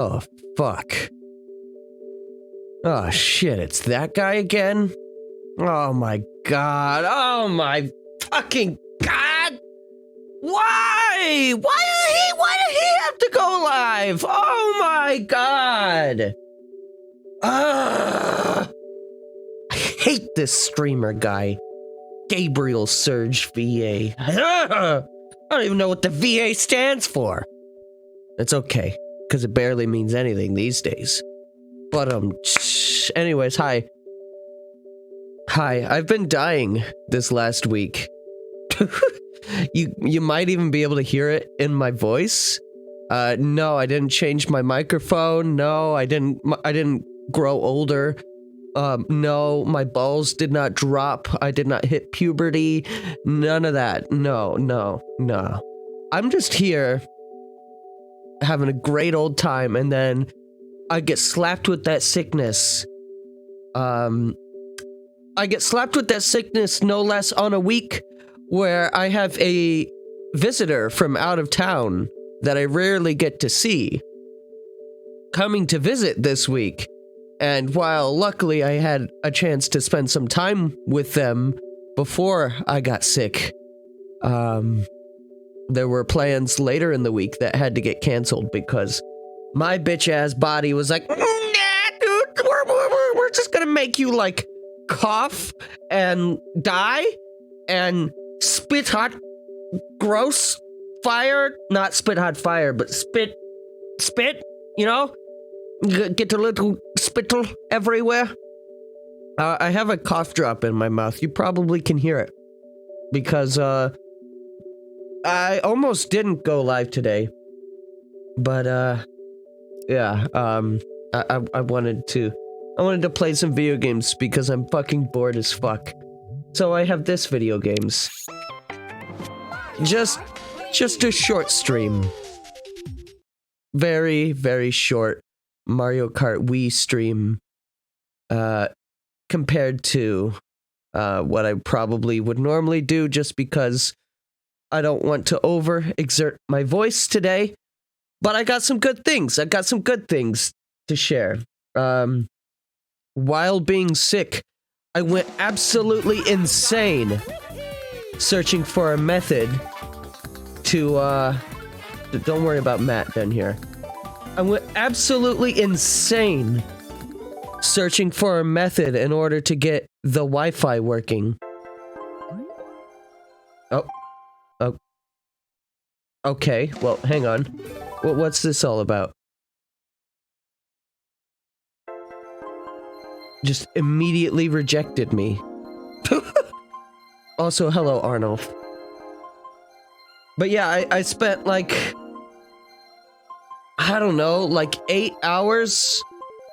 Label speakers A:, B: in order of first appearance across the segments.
A: Oh, fuck. Oh, shit, it's that guy again? Oh my god. Oh my fucking god! Why? Why did he have to go live? Oh my god! I hate this streamer guy. Gabriel Surge VA. I don't even know what the VA stands for. It's okay, because it barely means anything these days. But, anyways, hi. Hi, I've been dying this last week. You might even be able to hear it in my voice. No, I didn't change my microphone. No, I didn't grow older. No, my balls did not drop. I did not hit puberty. None of that. No. I'm just here having a great old time, and then I get slapped with that sickness. I get slapped with that sickness no less on a week where I have a visitor from out of town that I rarely get to see coming to visit this week. And while luckily I had a chance to spend some time with them before I got sick, there were plans later in the week that had to get canceled because my bitch-ass body was like, nah, dude, we're just gonna make you, like, cough and die and spit hot, gross fire. Not spit hot fire, but spit, you know? Get a little spittle everywhere. I have a cough drop in my mouth. You probably can hear it. Because, I almost didn't go live today. But, yeah, I wanted to play some video games because I'm fucking bored as fuck. So I have this video games. Just a short stream. Very, very short Mario Kart Wii stream, compared to, what I probably would normally do just because I don't want to overexert my voice today. But I got some good things. To share. While being sick, I went absolutely insane searching for a method to, don't worry about Matt down here. I went absolutely insane searching for a method in order to get the Wi-Fi working. Oh. Okay, well, hang on. What's this all about? Just immediately rejected me. Also, hello, Arnulf. But yeah, I spent like, I don't know, like 8 hours?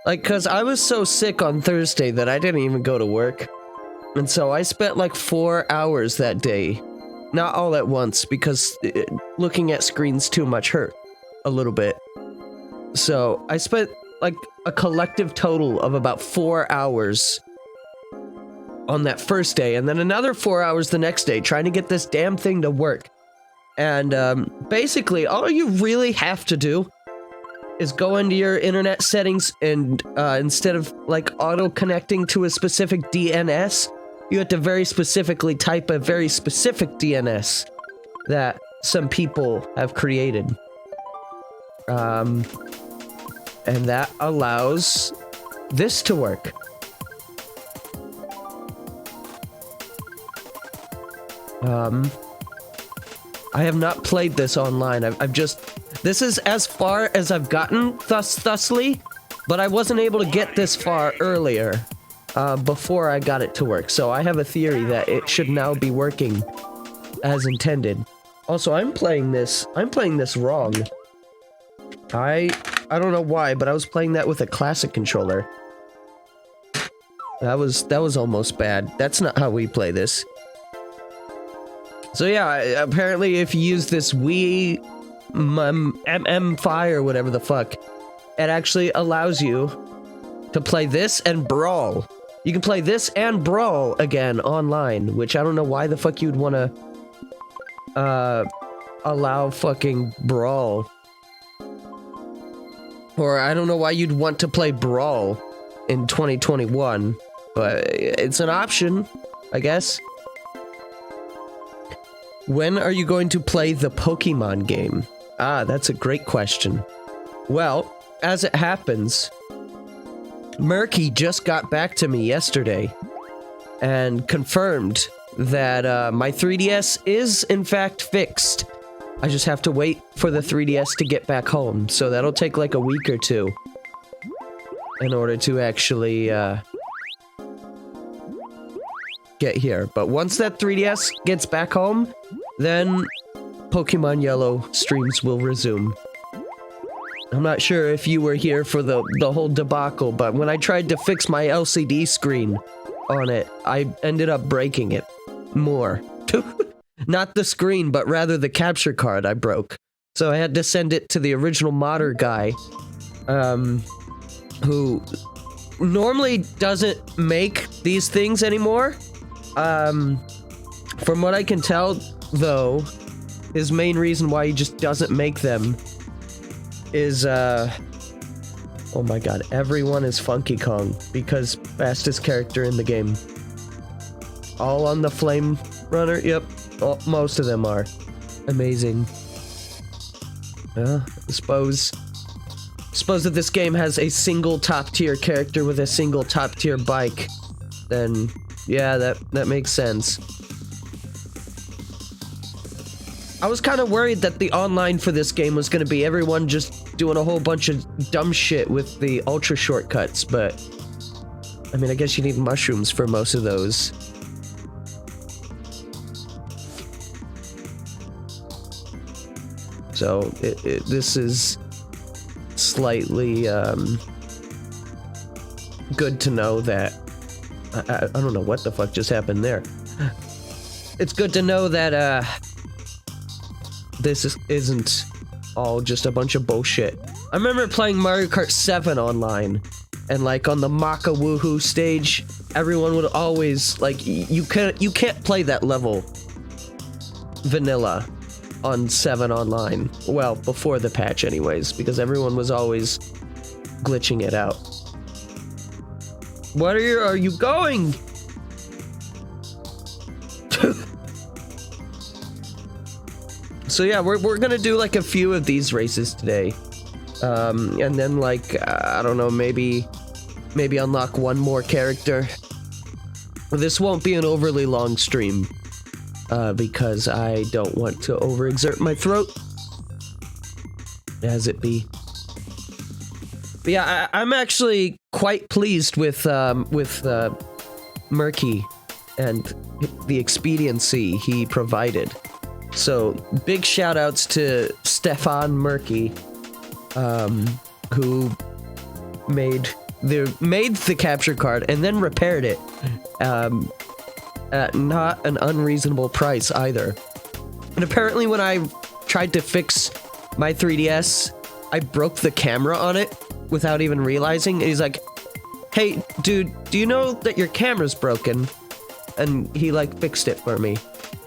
A: Like, cause I was so sick on Thursday that I didn't even go to work. And so I spent like 4 hours that day. Not all at once, because looking at screens too much hurt a little bit. So I spent like a collective total of about 4 hours on that first day, and then another 4 hours the next day trying to get this damn thing to work. And basically, all you really have to do is go into your internet settings and instead of like auto-connecting to a specific DNS, you have to very specifically type a very specific DNS that some people have created. And that allows this to work. I have not played this online. This is as far as I've gotten thusly, but I wasn't able to get this far earlier, before I got it to work. So I have a theory that it should now be working as intended. Also, I'm playing this wrong. I don't know why, but I was playing that with a classic controller. That was almost bad. That's not how we play this. So yeah, apparently if you use this Wii MM5 or whatever the fuck, it actually allows you to play this and Brawl. You can play this and Brawl again online, which I don't know why the fuck you'd want to allow fucking Brawl. Or I don't know why you'd want to play Brawl in 2021, but it's an option, I guess. When are you going to play the Pokemon game? Ah, that's a great question. Well, as it happens, Murky just got back to me yesterday and confirmed that my 3DS is in fact fixed. I just have to wait for the 3DS to get back home, so that'll take like a week or two in order to actually get here. But once that 3DS gets back home, then Pokemon Yellow streams will resume. I'm not sure if you were here for the whole debacle, but when I tried to fix my LCD screen on it, I ended up breaking it more. Not the screen, but rather the capture card I broke. So I had to send it to the original modder guy, who normally doesn't make these things anymore. From what I can tell, though, his main reason why he just doesn't make them is, oh my god, everyone is Funky Kong, because fastest character in the game. All on the Flame Runner, yep. Oh, most of them are. Amazing. I suppose that this game has a single top-tier character with a single top-tier bike, then yeah, that makes sense. I was kind of worried that the online for this game was going to be everyone just doing a whole bunch of dumb shit with the ultra shortcuts, but I mean, I guess you need mushrooms for most of those. So this is slightly good to know that I don't know what the fuck just happened there. It's good to know that this isn't all just a bunch of bullshit. I remember playing Mario Kart 7 online, and like on the Maka Woohoo stage, everyone would always like you can't play that level vanilla on 7 online. Well, before the patch anyways, because everyone was always glitching it out. What are you going? So yeah, we're gonna do like a few of these races today. And then like, I don't know, maybe unlock one more character. This won't be an overly long stream, because I don't want to overexert my throat, as it be. But yeah, I'm actually quite pleased with Murky and the expediency he provided. So big shout outs to Stefan Murky, who made the capture card and then repaired it at not an unreasonable price either. And apparently when I tried to fix my 3DS, I broke the camera on it without even realizing. And he's like, "Hey, dude, do you know that your camera's broken?" And he like fixed it for me.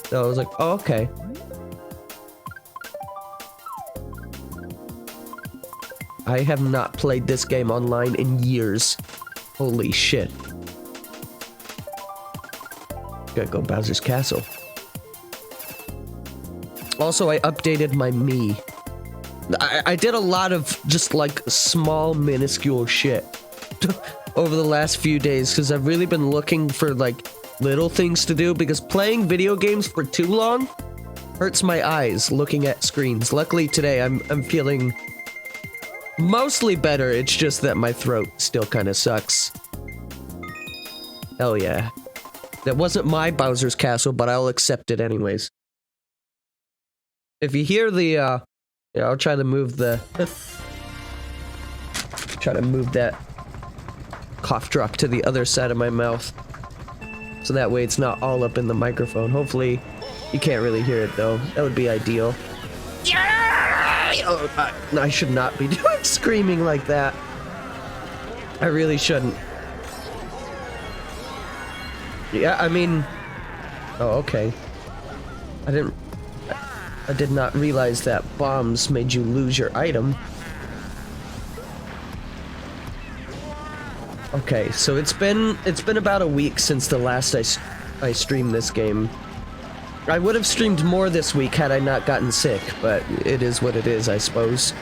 A: So I was like, "Oh, okay." I have not played this game online in years. Holy shit. Gotta go Bowser's Castle. Also, I updated my Mii. I did a lot of just like small, minuscule shit over the last few days because I've really been looking for like little things to do, because playing video games for too long hurts my eyes looking at screens. Luckily today I'm feeling mostly better. It's just that my throat still kind of sucks. Hell yeah. That wasn't my Bowser's Castle, but I'll accept it anyways. If you hear the, yeah, I'll try to move the... try to move that cough drop to the other side of my mouth. So that way it's not all up in the microphone. Hopefully, you can't really hear it though. That would be ideal. Oh, I should not be doing screaming like that. I really shouldn't. Yeah, I mean... Oh, okay. I did not realize that bombs made you lose your item. Okay, so it's been about a week since the last I streamed this game. I would have streamed more this week had I not gotten sick, but it is what it is, I suppose.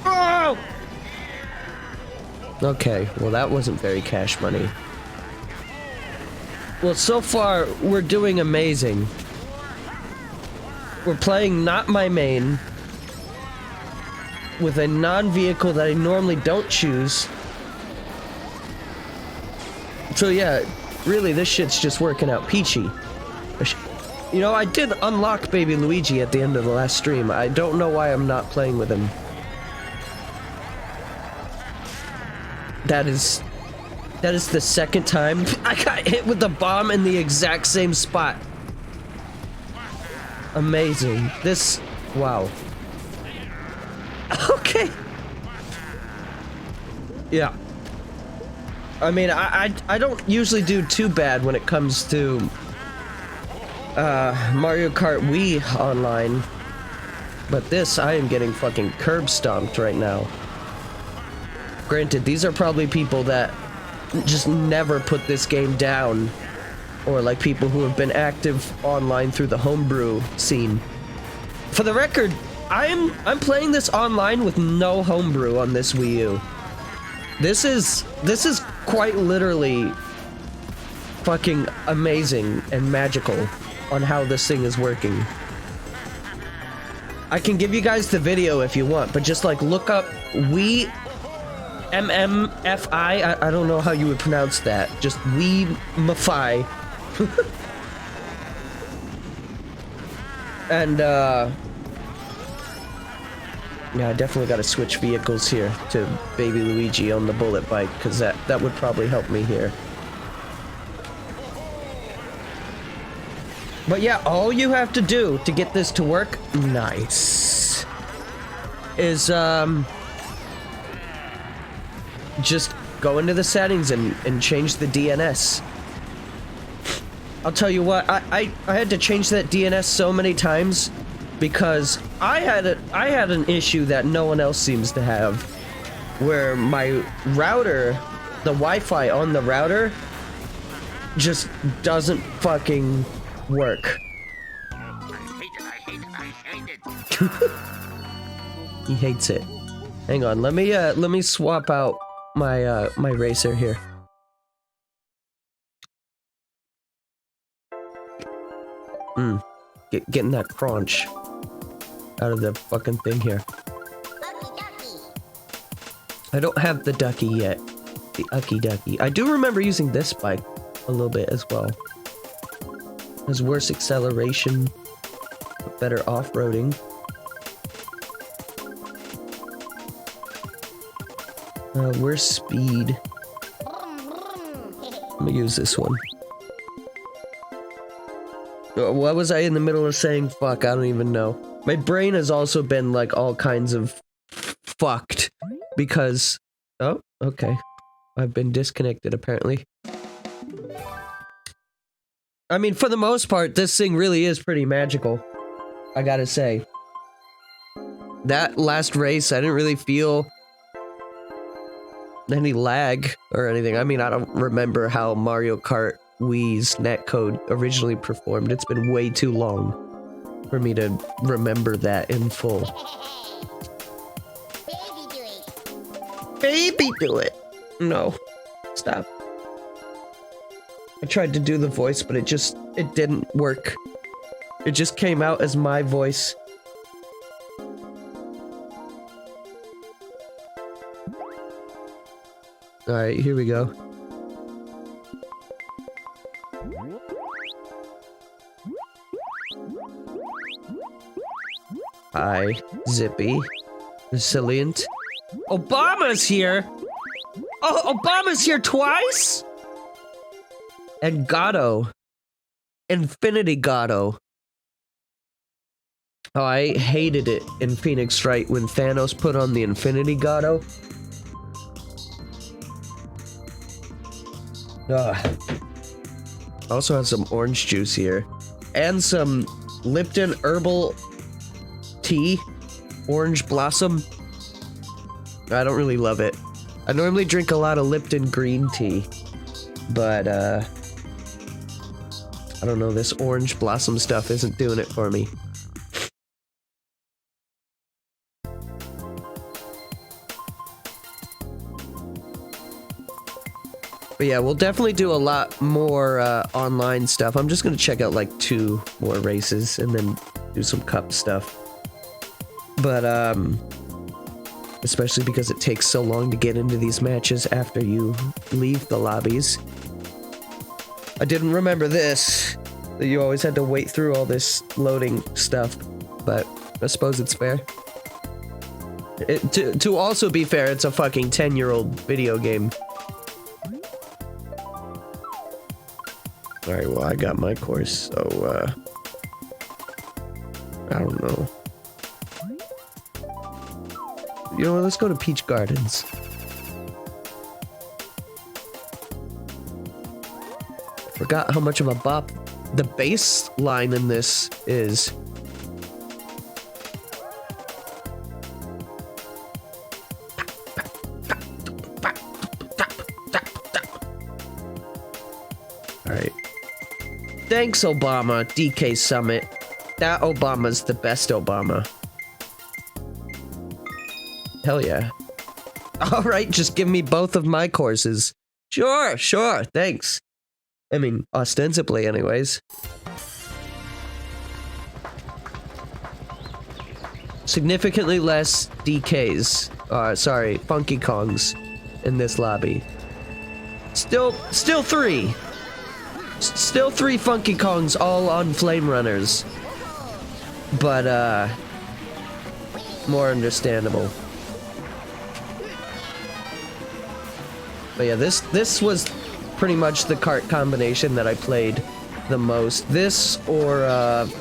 A: Oh! Okay, well that wasn't very cash money. Well, so far, we're doing amazing. We're playing Not My Main with a non-vehicle that I normally don't choose. So yeah, really, this shit's just working out peachy. You know, I did unlock Baby Luigi at the end of the last stream. I don't know why I'm not playing with him. That is the second time I got hit with the bomb in the exact same spot. Amazing. This, wow. Okay. Yeah. I mean, I don't usually do too bad when it comes to Mario Kart Wii online, but this, I am getting fucking curb stomped right now. Granted, these are probably people that just never put this game down, or like people who have been active online through the homebrew scene. For the record, I'm playing this online with no homebrew on this Wii U. This is quite literally fucking amazing and magical on how this thing is working. I can give you guys the video if you want, but just like look up Wii MMFI. I don't know how you would pronounce that. Just Wii-mify. And yeah, I definitely got to switch vehicles here to Baby Luigi on the bullet bike, because that would probably help me here. But yeah, all you have to do to get this to work, nice, is just go into the settings and change the DNS. I'll tell you what, I had to change that DNS so many times because I had an issue that no one else seems to have, where my router, the Wi-Fi on the router, just doesn't fucking work. I hate it. He hates it. Hang on, let me swap out my my racer here. Getting that crunch out of the fucking thing here. I don't have the ducky yet. The ucky ducky. I do remember using this bike a little bit as well. It has worse acceleration, but better off-roading. Worse speed. I'm gonna use this one. What was I in the middle of saying? Fuck, I don't even know. My brain has also been like all kinds of fucked because... Oh, okay. I've been disconnected apparently. I mean, for the most part, this thing really is pretty magical. I gotta say. That last race, I didn't really feel any lag or anything. I mean, I don't remember how Mario Kart Wii's netcode originally performed. It's been way too long for me to remember that in full. Baby do it. No. Stop. I tried to do the voice, but it didn't work. It just came out as my voice. Alright, here we go. Hi, Zippy. Resilient. Obama's here! Oh, Obama's here twice?! And Gato. Infinity Gato. Oh, I hated it in Phoenix Wright when Thanos put on the Infinity Gato. Ugh. Also have some orange juice here. And some Lipton herbal tea, orange blossom. I don't really love it. I normally drink a lot of Lipton green tea, but I don't know, this orange blossom stuff isn't doing it for me. But yeah, we'll definitely do a lot more online stuff. I'm just gonna check out like 2 more races and then do some cup stuff. But especially because it takes so long to get into these matches after you leave the lobbies. I didn't remember this, that you always had to wait through all this loading stuff, but I suppose it's fair. To also be fair, it's a fucking 10-year-old video game. Alright, well, I got my course, so, I don't know. You know what, let's go to Peach Gardens. Forgot how much of a bop the bass line in this is. Alright. Thanks, Obama, DK Summit. That Obama's the best Obama. Hell yeah. Alright, just give me both of my courses. Sure, thanks. I mean, ostensibly anyways. Significantly less DKs. Sorry, Funky Kongs in this lobby. Still 3. Still 3 Funky Kongs, all on Flame Runners. But, more understandable. But yeah, this was pretty much the kart combination that I played the most. This or,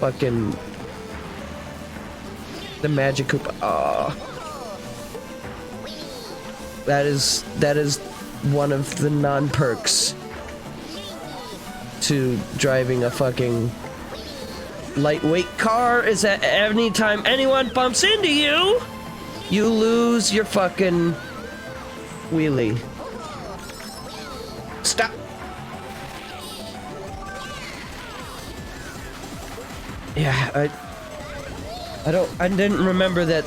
A: fucking... the Magic Koopa. That is one of the non-perks to driving a fucking lightweight car, is that anytime anyone bumps into you, you lose your fucking wheelie. Stop. Yeah, I didn't remember that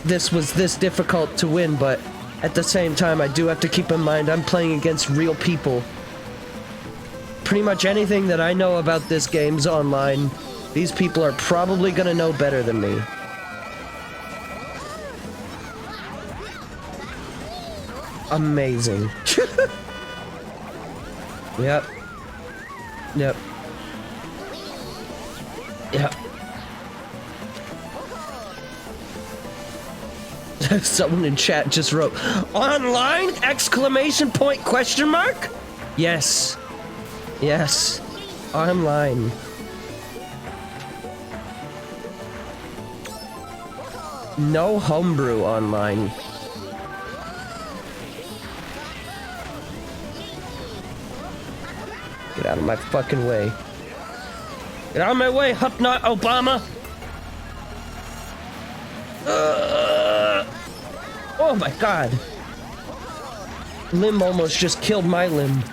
A: this was this difficult to win, but at the same time, I do have to keep in mind I'm playing against real people. Pretty much anything that I know about this game's online. These people are probably gonna know better than me. Amazing. Yep. Someone in chat just wrote, online? Exclamation point question mark? Yes. Yes. Online. No homebrew online. Get out of my fucking way. Get out of my way, Hupnut Obama! Oh my god. Limb almost just killed my limb.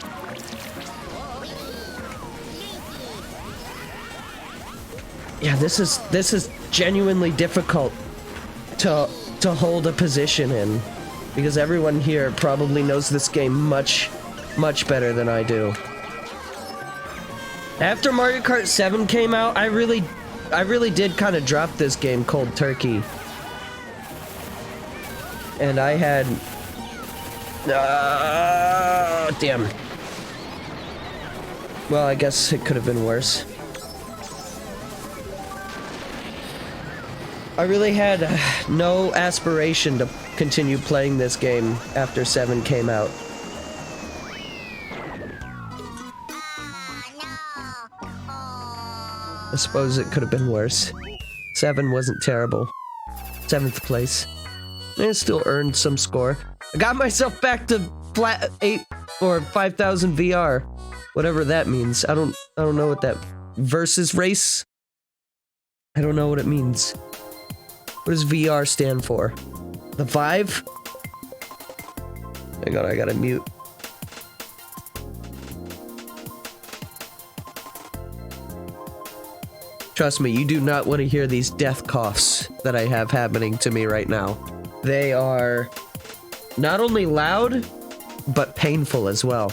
A: Yeah, this is genuinely difficult to hold a position in, because everyone here probably knows this game much better than I do. After Mario Kart 7 came out, I really did kind of drop this game cold turkey. And I had... damn. Well, I guess it could have been worse. I really had no aspiration to continue playing this game after 7 came out. I suppose it could have been worse. 7 wasn't terrible. 7th place. I still earned some score. I got myself back to flat 8 or 5,000 VR. Whatever that means. I don't know what that versus race I don't know what it means. What does VR stand for? The Vive? Hang on, I gotta mute. Trust me, you do not want to hear these death coughs that I have happening to me right now. They are not only loud, but painful as well.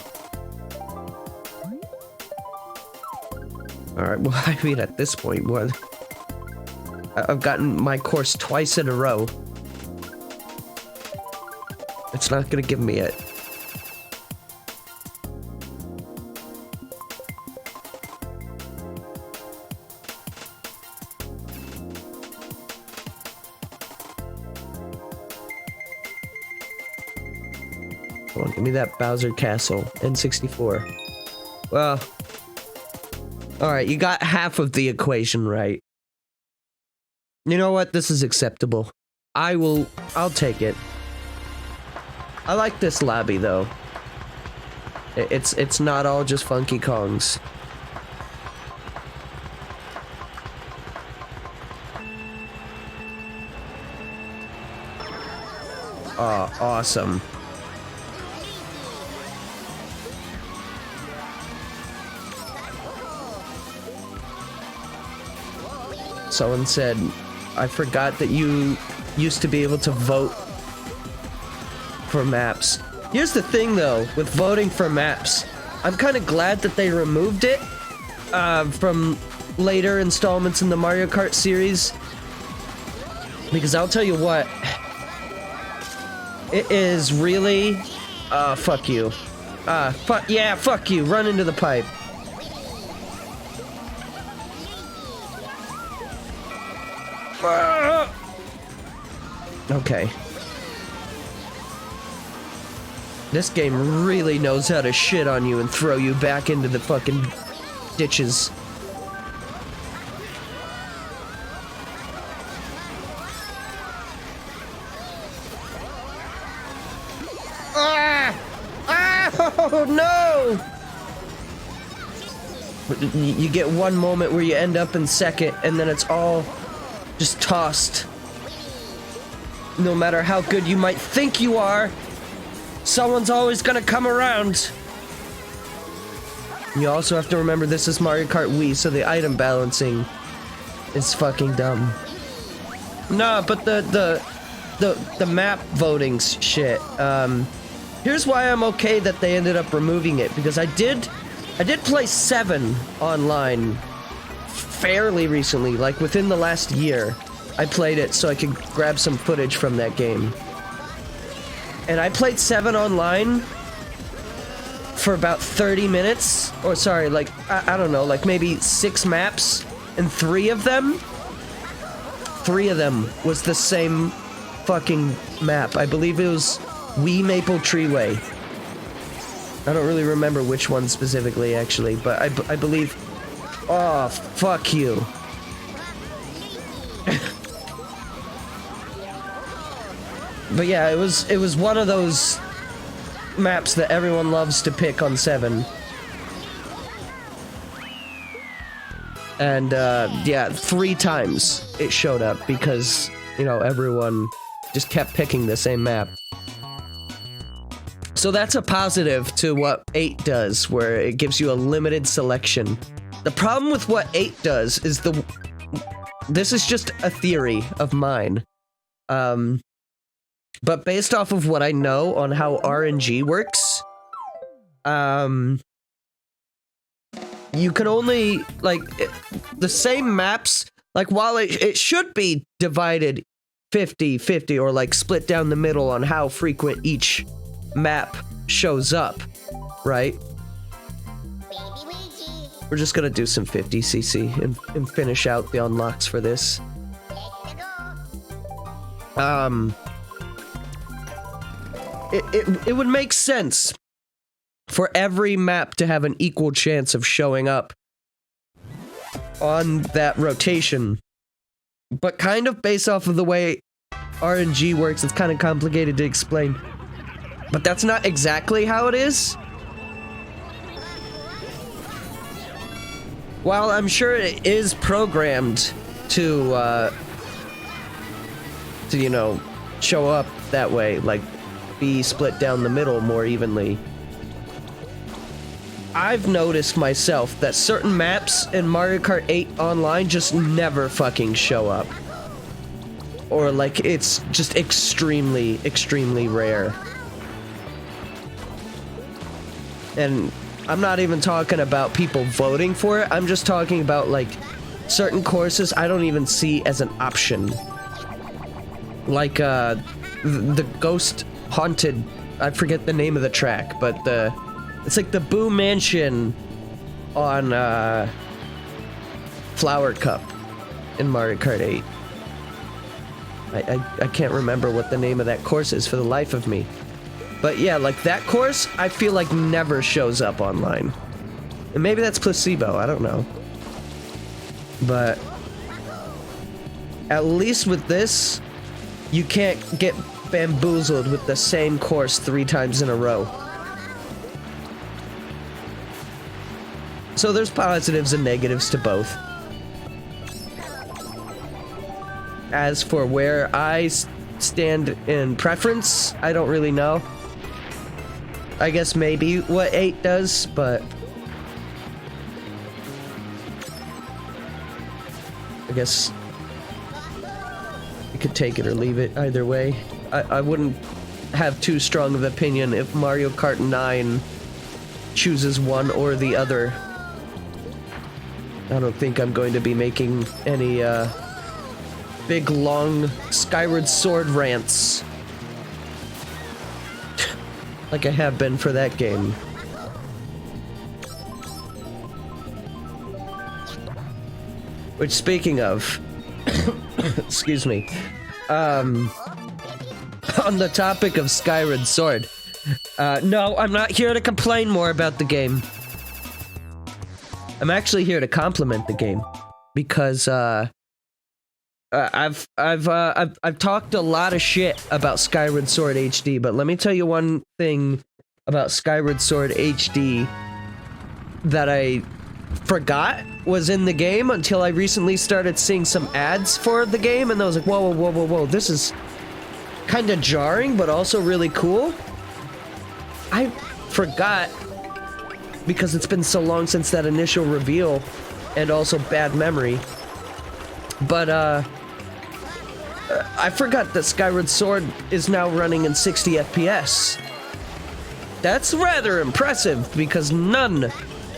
A: Alright, well, I mean, at this point, what? I've gotten my course twice in a row. It's not gonna give me it. Come on, give me that Bowser Castle. N64. Well... Alright, you got half of the equation right. You know what? This is acceptable. I'll take it. I like this lobby, though. It's not all just Funky Kongs. Oh, awesome. Someone said, I forgot that you used to be able to vote for maps. Here's the thing, though, with voting for maps. I'm kind of glad that they removed it from later installments in the Mario Kart series. Because I'll tell you what, it is really... fuck you. Yeah, fuck you. Run into the pipe. Okay. This game really knows how to shit on you and throw you back into the fucking ditches. Ah! Ah! Oh no! You get one moment where you end up in second, and then it's all just tossed. No matter how good you might think you are, someone's always gonna come around. You also have to remember this is Mario Kart Wii, so the item balancing is fucking dumb. Nah, but the map voting's shit. Here's why I'm okay that they ended up removing it, because I did play 7 online fairly recently, like within the last year. I played it so I could grab some footage from that game. And I played 7 online for about 30 minutes. Or sorry, like, I don't know, like maybe 6 maps. And 3 of them was the same fucking map. I believe it was Wii Maple Treeway. I don't really remember which one specifically, actually, but I believe... Oh, fuck you. But yeah, it was one of those maps that everyone loves to pick on 7. And, yeah, 3 times it showed up because, you know, everyone just kept picking the same map. So that's a positive to what 8 does, where it gives you a limited selection. The problem with what 8 does is this is just a theory of mine. But based off of what I know on how RNG works, you can only, like, the same maps, like, while it should be divided 50-50 or, like, split down the middle on how frequent each map shows up, right? We're just gonna do some 50cc and finish out the unlocks for this. It would make sense for every map to have an equal chance of showing up on that rotation. But kind of based off of the way RNG works, it's kind of complicated to explain. But that's not exactly how it is. While I'm sure it is programmed to you know, show up that way, like be split down the middle more evenly. I've noticed myself that certain maps in Mario Kart 8 Online just never fucking show up. Or like it's just extremely, extremely rare. And I'm not even talking about people voting for it, I'm just talking about like certain courses I don't even see as an option. Like the Ghost Haunted, I forget the name of the track, but it's like the Boo Mansion on Flower Cup in Mario Kart 8. I can't remember what the name of that course is for the life of me. But yeah, like that course, I feel like never shows up online. And maybe that's placebo, I don't know. But at least with this, you can't get bamboozled with the same course 3 times in a row. So there's positives and negatives to both. As for where I stand in preference, I don't really know. I guess maybe what 8 does, but I guess you could take it or leave it either way. I wouldn't have too strong of an opinion if Mario Kart 9 chooses one or the other. I don't think I'm going to be making any big long Skyward Sword rants like I have been for that game. Which, speaking of, excuse me, on the topic of Skyward Sword, no, I'm not here to complain more about the game. I'm actually here to compliment the game because I've talked a lot of shit about Skyward Sword HD, but let me tell you one thing about Skyward Sword HD that I forgot was in the game until I recently started seeing some ads for the game, and I was like, whoa, whoa, whoa, whoa, whoa, this is kind of jarring, but also really cool. I forgot, because it's been so long since that initial reveal, and also bad memory, but I forgot that Skyward Sword is now running in 60 FPS. That's rather impressive, because none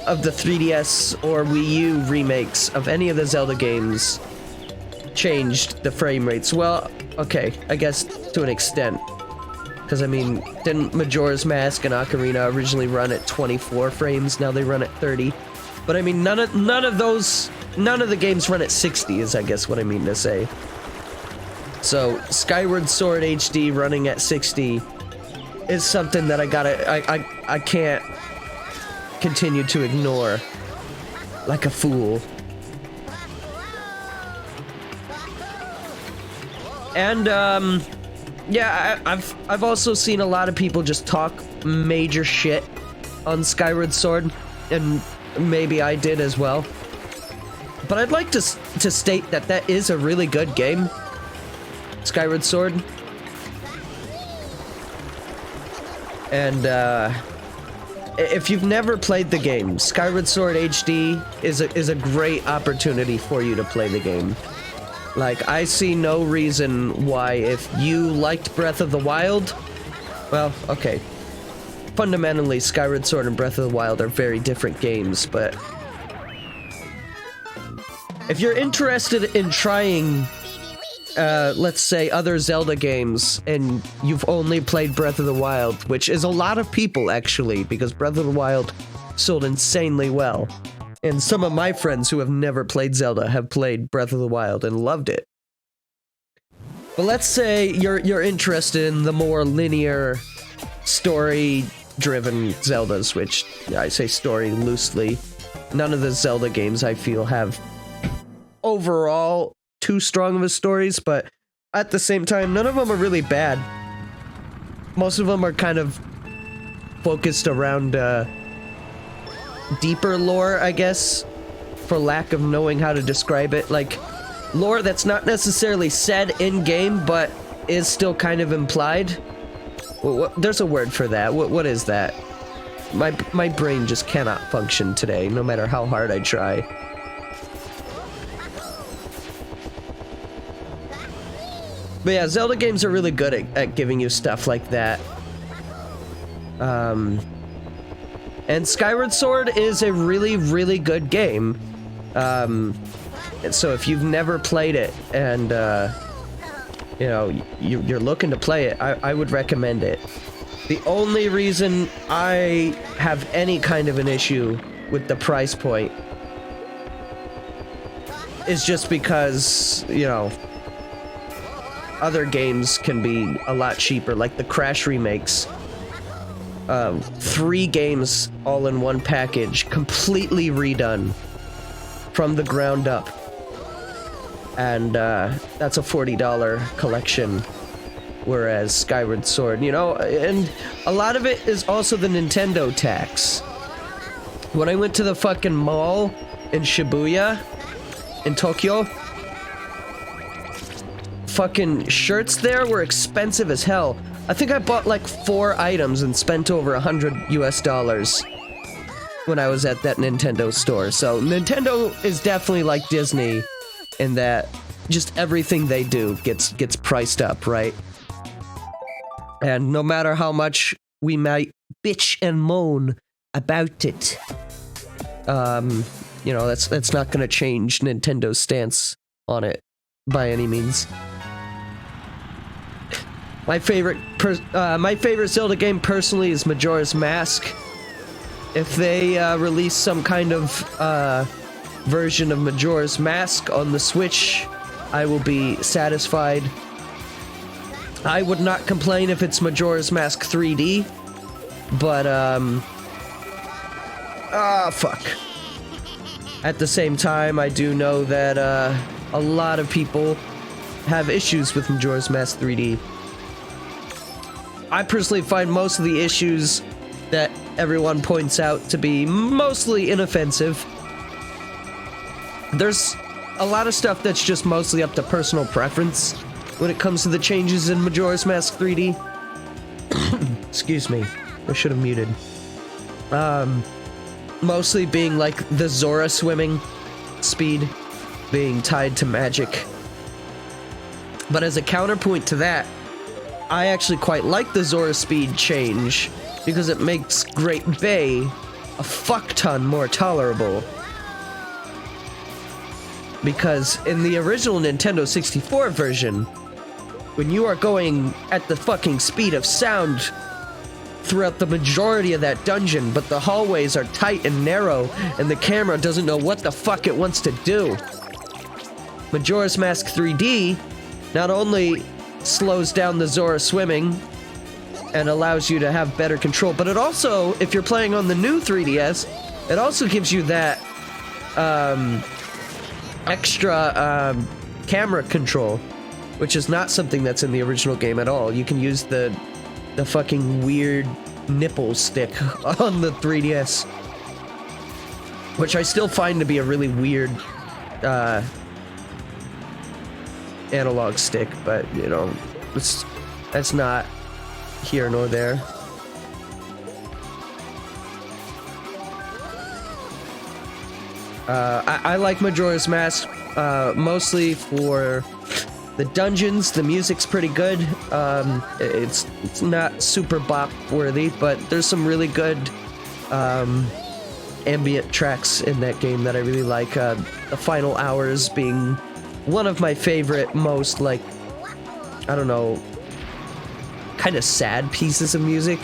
A: of the 3DS or Wii U remakes of any of the Zelda games changed the frame rates. Well, okay, I guess to an extent. Because, I mean, didn't Majora's Mask and Ocarina originally run at 24 frames? Now they run at 30. But, I mean, none of the games run at 60 is, I guess, what I mean to say. So, Skyward Sword HD running at 60 is something that I can't continue to ignore like a fool. And, yeah, I've also seen a lot of people just talk major shit on Skyward Sword, and maybe I did as well. But I'd like to state that that is a really good game, Skyward Sword. And if you've never played the game, Skyward Sword HD is a great opportunity for you to play the game. Like, I see no reason why, if you liked Breath of the Wild, well, okay. Fundamentally, Skyward Sword and Breath of the Wild are very different games, but if you're interested in trying, let's say, other Zelda games, and you've only played Breath of the Wild, which is a lot of people, actually, because Breath of the Wild sold insanely well. And some of my friends who have never played Zelda have played Breath of the Wild and loved it. But let's say you're interested in the more linear, story-driven Zeldas, which I say story loosely. None of the Zelda games, I feel, have overall too strong of a stories, but at the same time, none of them are really bad. Most of them are kind of focused around deeper lore, I guess, for lack of knowing how to describe it. Like lore that's not necessarily said in-game, but is still kind of implied. Well, there's a word for that. What is that? My brain just cannot function today, no matter how hard I try. But yeah, Zelda games are really good at giving you stuff like that. And Skyward Sword is a really, really good game. So if you've never played it and, you know, you're looking to play it, I would recommend it. The only reason I have any kind of an issue with the price point is just because, you know, other games can be a lot cheaper, like the Crash remakes. 3 games all in one package, completely redone from the ground up. And that's a $40 collection. Whereas Skyward Sword, you know, and a lot of it is also the Nintendo tax. When I went to the fucking mall in Shibuya, in Tokyo, fucking shirts there were expensive as hell. I think I bought like 4 items and spent over $100 US when I was at that Nintendo store. So Nintendo is definitely like Disney in that just everything they do gets priced up, right? And no matter how much we might bitch and moan about it, you know, that's not gonna change Nintendo's stance on it by any means. My favorite Zelda game personally is Majora's Mask. If they release some kind of version of Majora's Mask on the Switch, I will be satisfied. I would not complain if it's Majora's Mask 3D, but fuck. At the same time, I do know that a lot of people have issues with Majora's Mask 3D. I personally find most of the issues that everyone points out to be mostly inoffensive. There's a lot of stuff that's just mostly up to personal preference when it comes to the changes in Majora's Mask 3D. Excuse me, I should have muted. Mostly being like the Zora swimming speed being tied to magic. But as a counterpoint to that, I actually quite like the Zora speed change because it makes Great Bay a fuck ton more tolerable. Because in the original Nintendo 64 version, when you are going at the fucking speed of sound throughout the majority of that dungeon, but the hallways are tight and narrow, and the camera doesn't know what the fuck it wants to do. Majora's Mask 3D not only slows down the Zora swimming and allows you to have better control, but it also, if you're playing on the new 3DS, it also gives you that extra camera control, which is not something that's in the original game at all. You can use the fucking weird nipple stick on the 3DS, which I still find to be a really weird analog stick, but you know, that's not here nor there. I like Majora's Mask mostly for the dungeons. The music's pretty good. It's not super bop worthy, but there's some really good ambient tracks in that game that I really like. The final hours being one of my favorite, most like, I don't know, kind of sad pieces of music.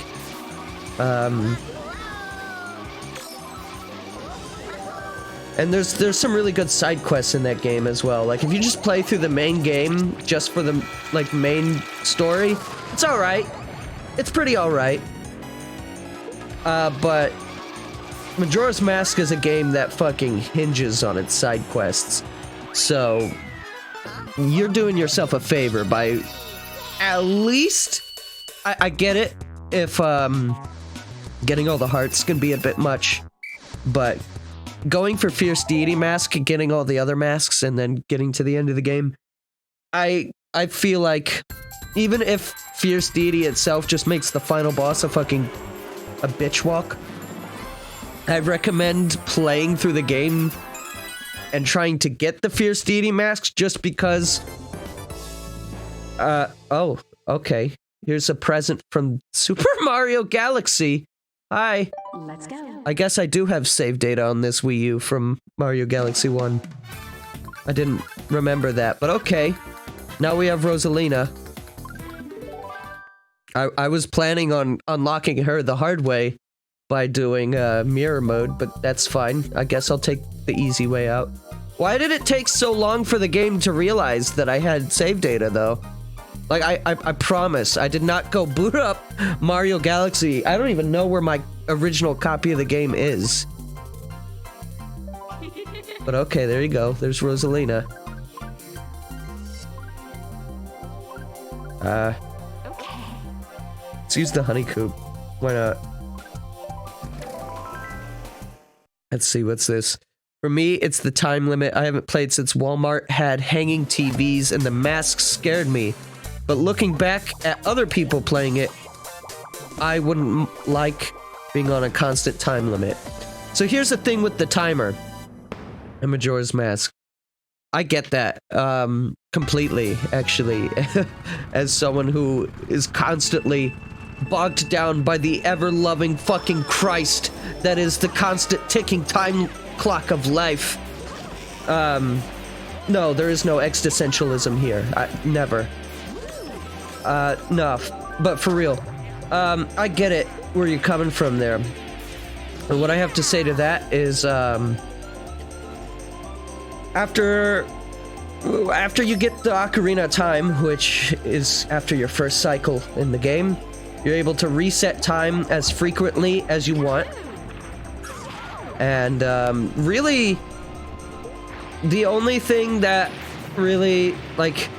A: And there's some really good side quests in that game as well. Like if you just play through the main game just for the like main story, it's all right. It's pretty all right. But Majora's Mask is a game that fucking hinges on its side quests. So you're doing yourself a favor by at least, I get it if getting all the hearts can be a bit much, but going for Fierce Deity Mask, getting all the other masks, and then getting to the end of the game, I feel like even if Fierce Deity itself just makes the final boss a bitch walk, I recommend playing through the game and trying to get the Fierce Deity masks just because... oh, okay. Here's a present from Super Mario Galaxy. Hi.
B: Let's go.
A: I guess I do have save data on this Wii U from Mario Galaxy 1. I didn't remember that, but okay. Now we have Rosalina. I was planning on unlocking her the hard way by doing mirror mode, but that's fine. I guess I'll take the easy way out. Why did it take so long for the game to realize that I had save data, though? Like, I promise, I did not go boot up Mario Galaxy. I don't even know where my original copy of the game is. But okay, there you go. There's Rosalina. Okay. Let's use the honeycomb. Why not? Let's see, what's this? For me, it's the time limit. I haven't played since Walmart had hanging TVs and the masks scared me. But looking back at other people playing it, I wouldn't like being on a constant time limit. So here's the thing with the timer and Majora's Mask. I get that completely, actually, as someone who is constantly bogged down by the ever-loving fucking Christ that is the constant ticking time clock of life. No, there is no existentialism here. Never. No, but for real, I get it where you're coming from there. And what I have to say to that is, after you get the Ocarina time, which is after your first cycle in the game, you're able to reset time as frequently as you want. And, really, the only thing that really, like,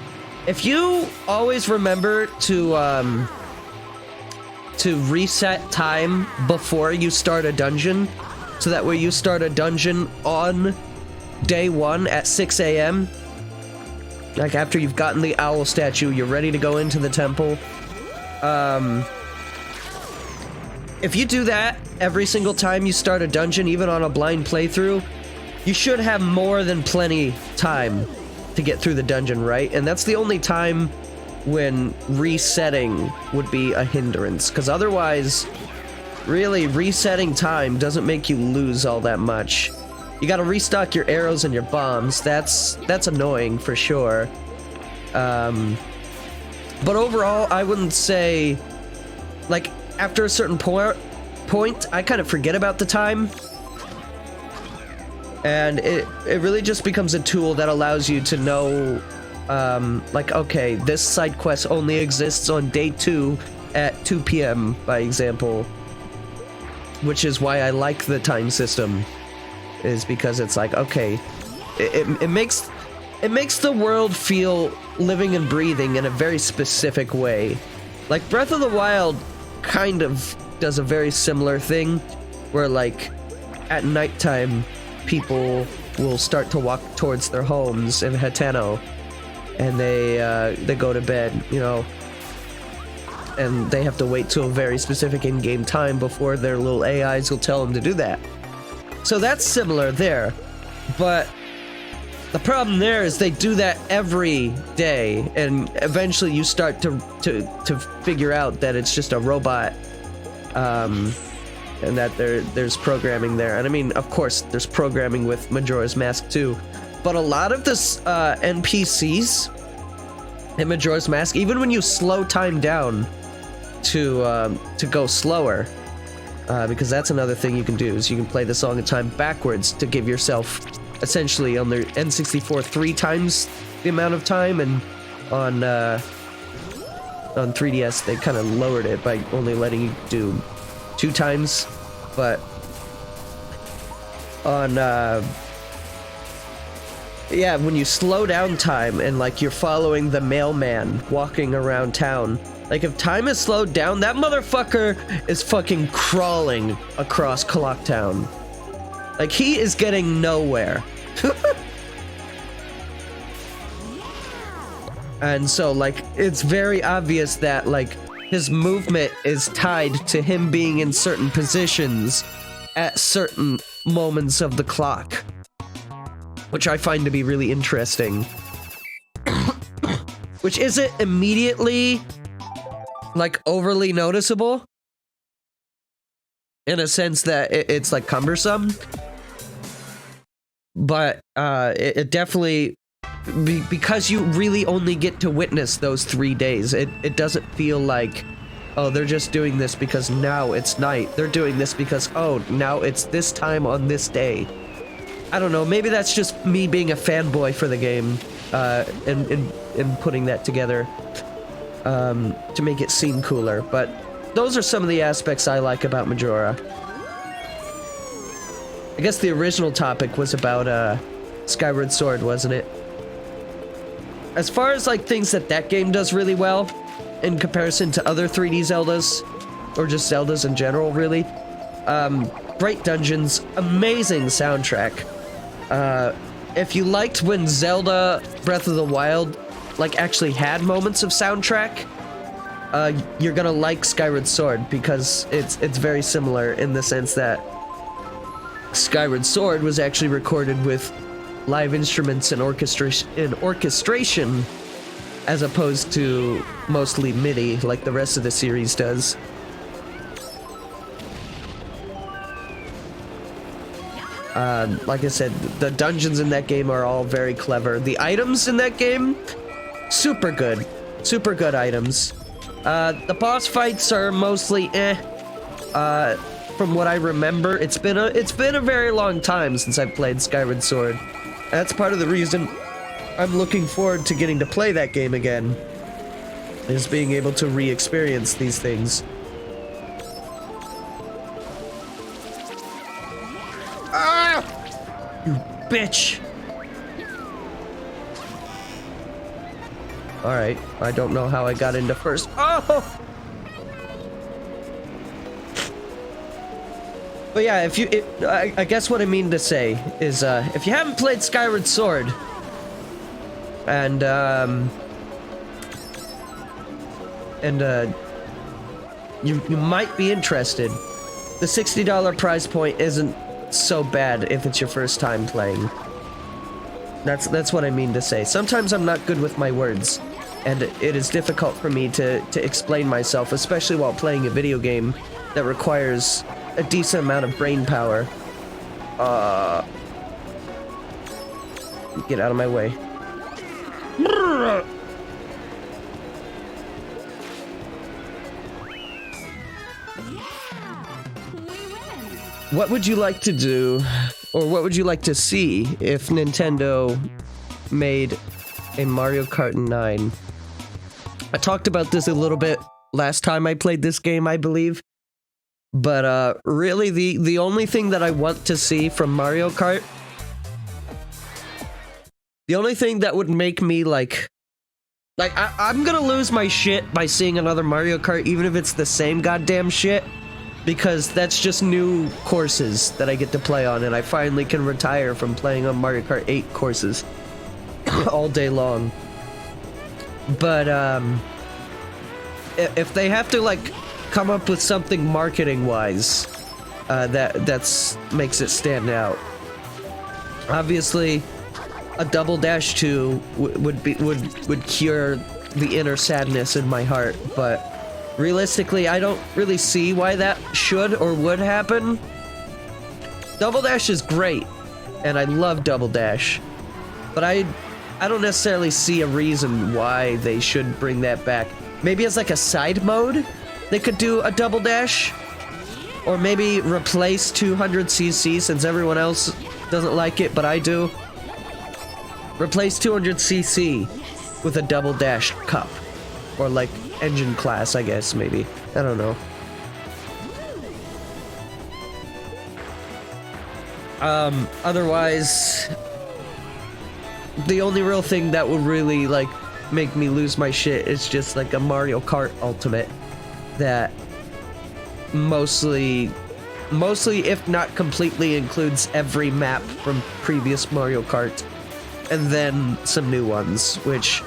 A: if you always remember to reset time before you start a dungeon, so that way you start a dungeon on day 1 at 6 a.m., like after you've gotten the owl statue, you're ready to go into the temple. If you do that every single time you start a dungeon, even on a blind playthrough, you should have more than plenty time to get through the dungeon, right? And that's the only time when resetting would be a hindrance, because otherwise, really, resetting time doesn't make you lose all that much. You gotta restock your arrows and your bombs. That's annoying for sure. But overall, I wouldn't say, like, after a certain point, I kind of forget about the time. And it really just becomes a tool that allows you to know, like, okay, this side quest only exists on day 2 at 2 p.m., by example. Which is why I like the time system, is because it's like, okay, it makes the world feel living and breathing in a very specific way. Like, Breath of the Wild kind of does a very similar thing, where, like, at nighttime, people will start to walk towards their homes in Hateno, and they go to bed, you know, and they have to wait till a very specific in-game time before their little AIs will tell them to do that. So that's similar there, but the problem there is they do that every day, and eventually you start to figure out that it's just a robot, and that there's programming there. And I mean, of course, there's programming with Majora's Mask too, but a lot of this NPCs in Majora's Mask, even when you slow time down to go slower, because that's another thing you can do, is you can play the Song of Time backwards to give yourself, essentially, on the N64 3 times the amount of time, and on 3DS they kind of lowered it by only letting you do 2 times, but on yeah, when you slow down time and, like, you're following the mailman walking around town, like, if time is slowed down, that motherfucker is fucking crawling across Clock Town. Like, he is getting nowhere. And so, like, it's very obvious that, like, his movement is tied to him being in certain positions at certain moments of the clock, which I find to be really interesting. Which isn't immediately, like, overly noticeable, in a sense that it's, like, cumbersome. But it definitely, because you really only get to witness those 3 days, it doesn't feel like, oh, they're just doing this because now it's night. They're doing this because, oh, now it's this time on this day. I don't know, maybe that's just me being a fanboy for the game, and putting that together to make it seem cooler. But those are some of the aspects I like about Majora. I guess the original topic was about Skyward Sword, wasn't it? As far as, like, things that game does really well in comparison to other 3D Zeldas, or just Zeldas in general, really, great dungeons, amazing soundtrack. If you liked when Zelda Breath of the Wild, like, actually had moments of soundtrack, you're gonna like Skyward Sword, because it's very similar in the sense that Skyward Sword was actually recorded with live instruments and orchestration, as opposed to mostly MIDI like the rest of the series does. Like I said, the dungeons in that game are all very clever. The items in that game, super good items. The boss fights are mostly from what I remember. It's been a very long time since I've played Skyward Sword. That's part of the reason I'm looking forward to getting to play that game again, is being able to re-experience these things. Ah! You bitch! Alright, I don't know how I got into first. Oh! But yeah, I guess what I mean to say is, if you haven't played Skyward Sword, and you might be interested, the $60 price point isn't so bad if it's your first time playing. That's what I mean to say. Sometimes I'm not good with my words, and it is difficult for me to explain myself, especially while playing a video game that requires a decent amount of brain power. Get out of my way. What would you like to do, or what would you like to see if Nintendo made a Mario Kart 9? I talked about this a little bit last time I played this game, I believe. But really, the only thing that I want to see from Mario Kart, the only thing that would make me like I'm gonna lose my shit by seeing another Mario Kart, even if it's the same goddamn shit, because that's just new courses that I get to play on, and I finally can retire from playing on Mario Kart 8 courses all day long. But if they have to, like, come up with something marketing-wise that makes it stand out. Obviously, a Double Dash 2 would cure the inner sadness in my heart, but realistically, I don't really see why that should or would happen. Double Dash is great, and I love Double Dash, but I don't necessarily see a reason why they should bring that back. Maybe as like a side mode? They could do a Double Dash, or maybe replace 200cc since everyone else doesn't like it, but I do. Replace 200cc with a Double Dash cup, or like engine class, I guess, maybe. I don't know. Otherwise, the only real thing that would really like make me lose my shit is just like a Mario Kart Ultimate that mostly mostly, if not completely, includes every map from previous Mario Kart, and then some new ones, which,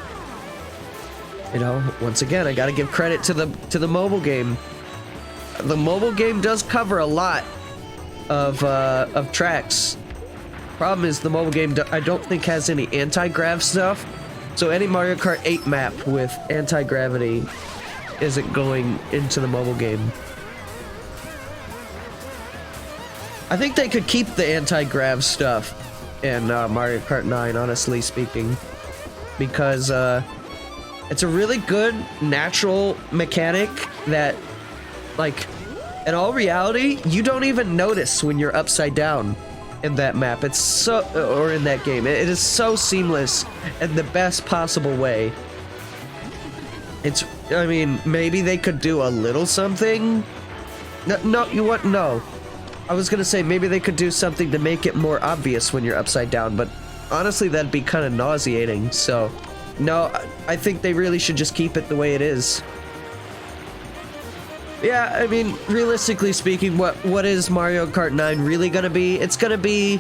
A: you know, once again, I gotta give credit to the mobile game. The mobile game does cover a lot of tracks. Problem is, the mobile game I don't think has any anti-grav stuff, so any Mario Kart 8 map with anti-gravity isn't going into the mobile game. I think they could keep the anti-grav stuff in Mario Kart 9, honestly speaking, because it's a really good natural mechanic that, like, in all reality, you don't even notice when you're upside down in that map. It's so, or in that game. It is so seamless in the best possible way. It's, I mean, maybe they could do a little something. No, you what? No. I was gonna say maybe they could do something to make it more obvious when you're upside down, but honestly, that'd be kind of nauseating. So, no, I think they really should just keep it the way it is. Yeah, I mean, realistically speaking, what is Mario Kart 9 really gonna be? It's gonna be...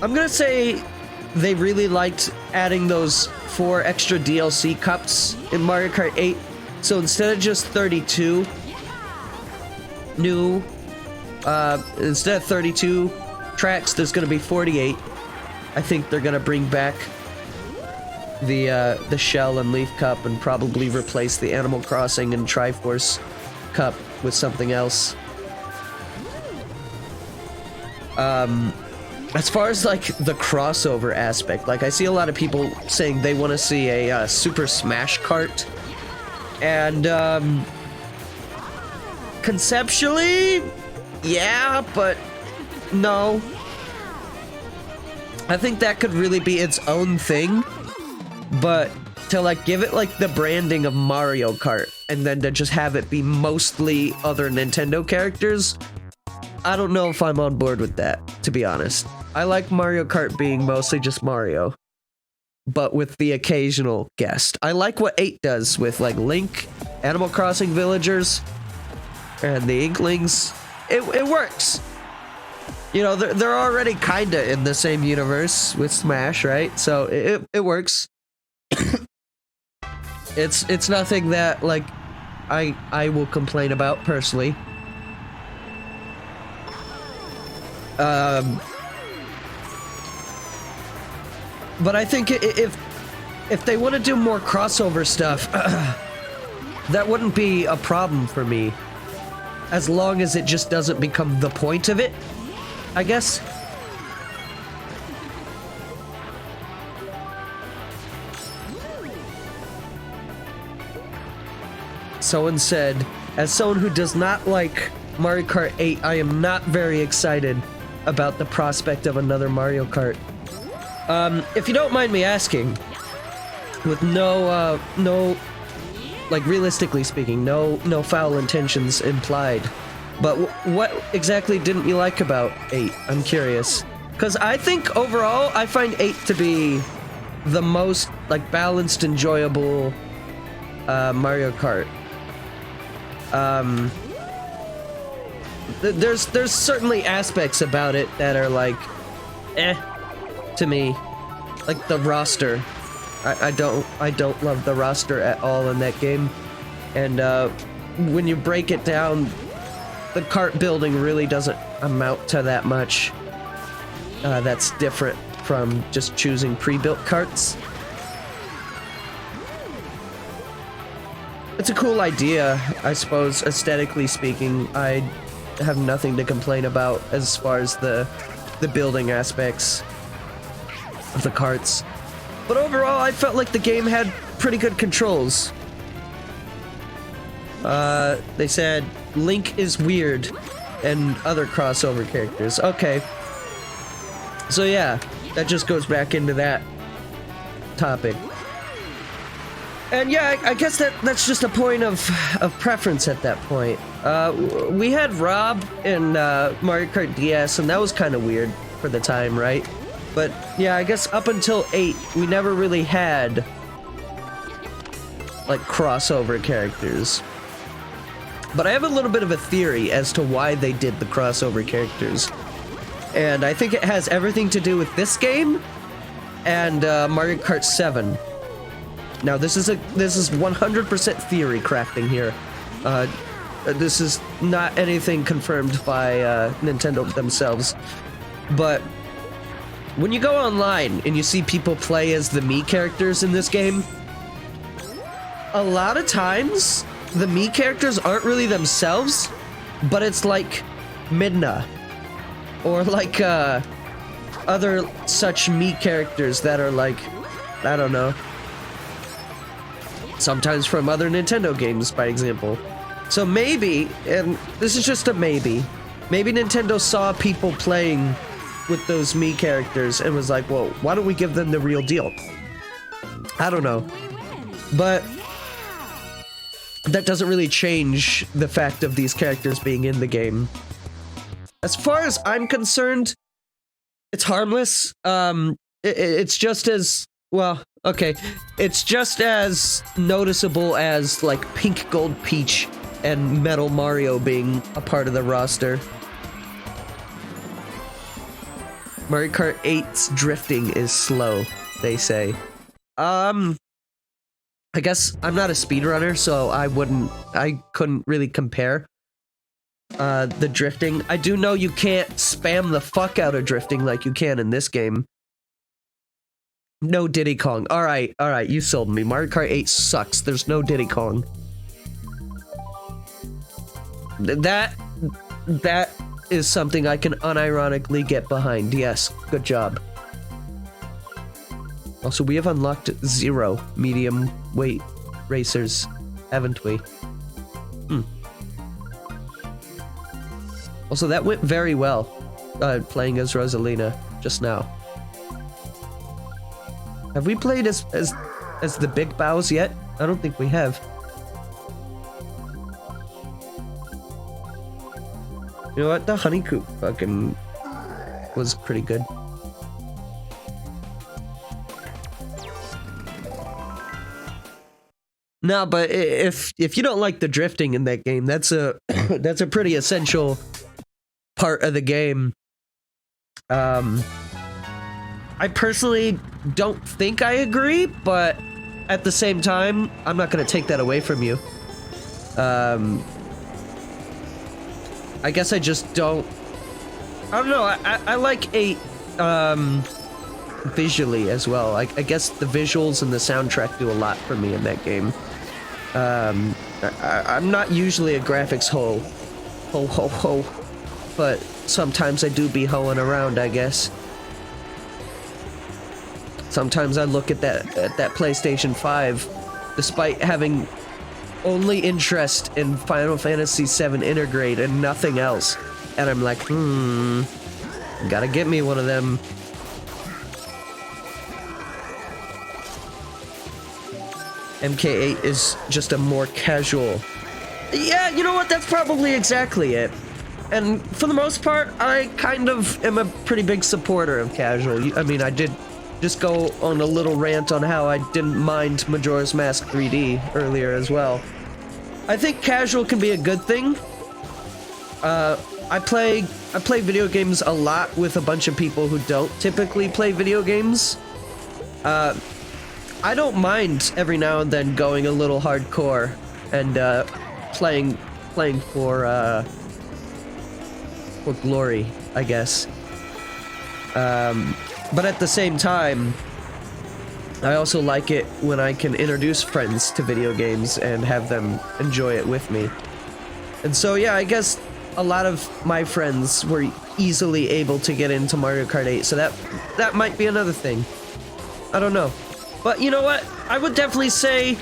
A: I'm gonna say they really liked adding those 4 extra DLC cups in Mario Kart 8. So instead of just 32 new, instead of 32 tracks, there's gonna be 48. I think they're gonna bring back the Shell and Leaf Cup and probably replace the Animal Crossing and Triforce Cup with something else. As far as like the crossover aspect, like I see a lot of people saying they want to see a Super Smash Kart, and conceptually, yeah, but no. I think that could really be its own thing, but to like give it like the branding of Mario Kart and then to just have it be mostly other Nintendo characters, I don't know if I'm on board with that, to be honest. I like Mario Kart being mostly just Mario, but with the occasional guest. I like what 8 does with like Link, Animal Crossing villagers, and the Inklings. It works. You know, they're already kinda in the same universe with Smash, right? So it works. It's nothing that like I will complain about personally. But I think if they want to do more crossover stuff, that wouldn't be a problem for me, as long as it just doesn't become the point of it, I guess. Someone said, as someone who does not like Mario Kart 8, I am not very excited about the prospect of another Mario Kart. If you don't mind me asking, with no, like realistically speaking, no foul intentions implied, but what exactly didn't you like about 8? I'm curious. Because I think overall, I find 8 to be the most like balanced, enjoyable Mario Kart. There's certainly aspects about it that are like, to me. Like the roster. I don't love the roster at all in that game. And when you break it down, the kart building really doesn't amount to that much. That's different from just choosing pre-built karts. It's a cool idea, I suppose, aesthetically speaking. I have nothing to complain about as far as the building aspects of the karts. But overall, I felt like the game had pretty good controls. They said Link is weird and other crossover characters. Okay. So yeah, that just goes back into that topic. And yeah, I guess that's just a point of preference at that point. We had Rob in Mario Kart DS, and that was kind of weird for the time, right? But yeah, I guess up until 8, we never really had like crossover characters. But I have a little bit of a theory as to why they did the crossover characters. And I think it has everything to do with this game and Mario Kart 7. Now, this is 100% theory crafting here. This is not anything confirmed by Nintendo themselves. But when you go online and you see people play as the Mii characters in this game, a lot of times the Mii characters aren't really themselves, but it's like Midna or like other such Mii characters that are like, I don't know, sometimes from other Nintendo games, by example. So maybe, and this is just a maybe Nintendo saw people playing with those Mii characters and was like, well, why don't we give them the real deal? I don't know. But that doesn't really change the fact of these characters being in the game. As far as I'm concerned, it's harmless. It's just as, well, okay. It's just as noticeable as, like, Pink Gold Peach and Metal Mario being a part of the roster. Mario Kart 8's drifting is slow, they say. I guess I'm not a speedrunner, so I couldn't really compare the drifting. I do know you can't spam the fuck out of drifting like you can in this game. No Diddy Kong. Alright, you sold me. Mario Kart 8 sucks. There's no Diddy Kong. That is something I can unironically get behind. Yes, good job. Also, we have unlocked 0 medium weight racers, haven't we? Also, that went very well, playing as Rosalina just now. Have we played as the Big Bows yet? I don't think we have. You know what? The Honeycoop fucking was pretty good. No, but if you don't like the drifting in that game, that's a that's a pretty essential part of the game. I personally don't think I agree, but at the same time, I'm not gonna take that away from you. I guess I just don't. I don't know. I like 8 visually as well. I guess the visuals and the soundtrack do a lot for me in that game. I'm not usually a graphics ho, but sometimes I do be hoeing around, I guess. Sometimes I look at that PlayStation 5, despite having only interest in Final Fantasy VII Intergrade and nothing else, and I'm like, gotta get me one of them. MK8 is just a more casual. Yeah, you know what? That's probably exactly it. And for the most part, I kind of am a pretty big supporter of casual. I mean, I did just go on a little rant on how I didn't mind Majora's Mask 3D earlier as well. I think casual can be a good thing. I play video games a lot with a bunch of people who don't typically play video games. I don't mind every now and then going a little hardcore and playing for glory, I guess. But at the same time, I also like it when I can introduce friends to video games and have them enjoy it with me. And so yeah, I guess a lot of my friends were easily able to get into Mario Kart 8, so that might be another thing. I don't know. But you know what? I would definitely say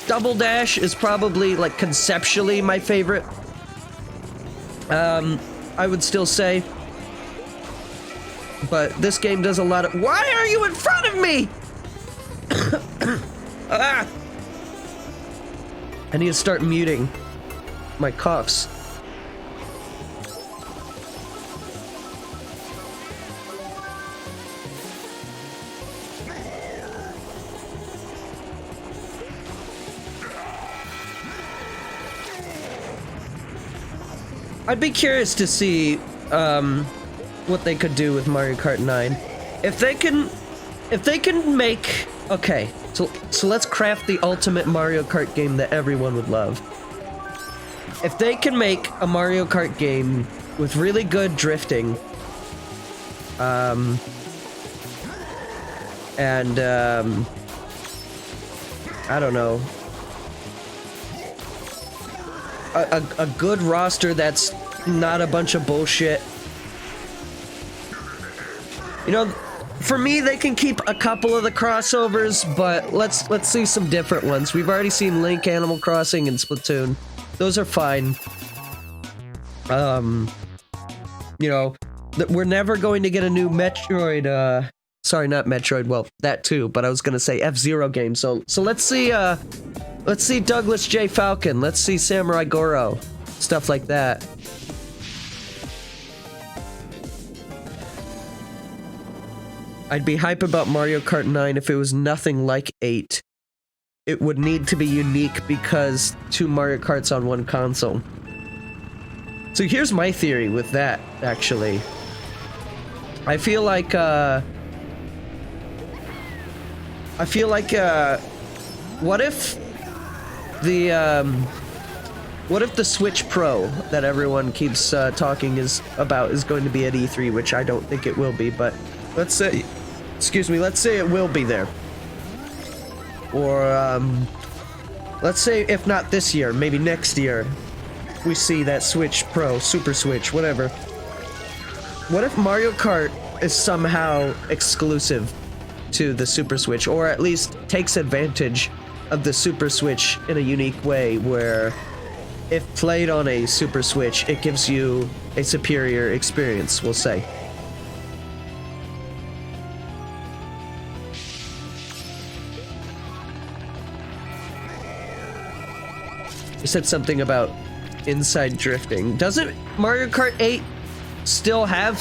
A: Double Dash is probably, like, conceptually my favorite. I would still say. But this game does a lot of— Why are you in front of me? Ah! I need to start muting my coughs. I'd be curious to see what they could do with Mario Kart 9. If they can make, okay, so let's craft the ultimate Mario Kart game that everyone would love. If they can make a Mario Kart game with really good drifting, and I don't know, a good roster that's not a bunch of bullshit. You know, for me, they can keep a couple of the crossovers, but let's see some different ones. We've already seen Link, Animal Crossing, and Splatoon. Those are fine. You know, we're never going to get a new Metroid, sorry, not Metroid, well, that too, but I was gonna say F-Zero game, so let's see Douglas J. Falcon, let's see Samurai Goro, stuff like that. I'd be hype about Mario Kart 9 if it was nothing like 8. It would need to be unique because 2 Mario Karts on one console. So here's my theory with that, actually. I feel like, what if the Switch Pro that everyone keeps talking about is going to be at E3, which I don't think it will be, but let's say, let's say it will be there. Or, let's say if not this year, maybe next year, we see that Switch Pro, Super Switch, whatever. What if Mario Kart is somehow exclusive to the Super Switch, or at least takes advantage of the Super Switch in a unique way, where if played on a Super Switch, it gives you a superior experience, we'll say. You said something about inside drifting. Doesn't Mario Kart 8 still have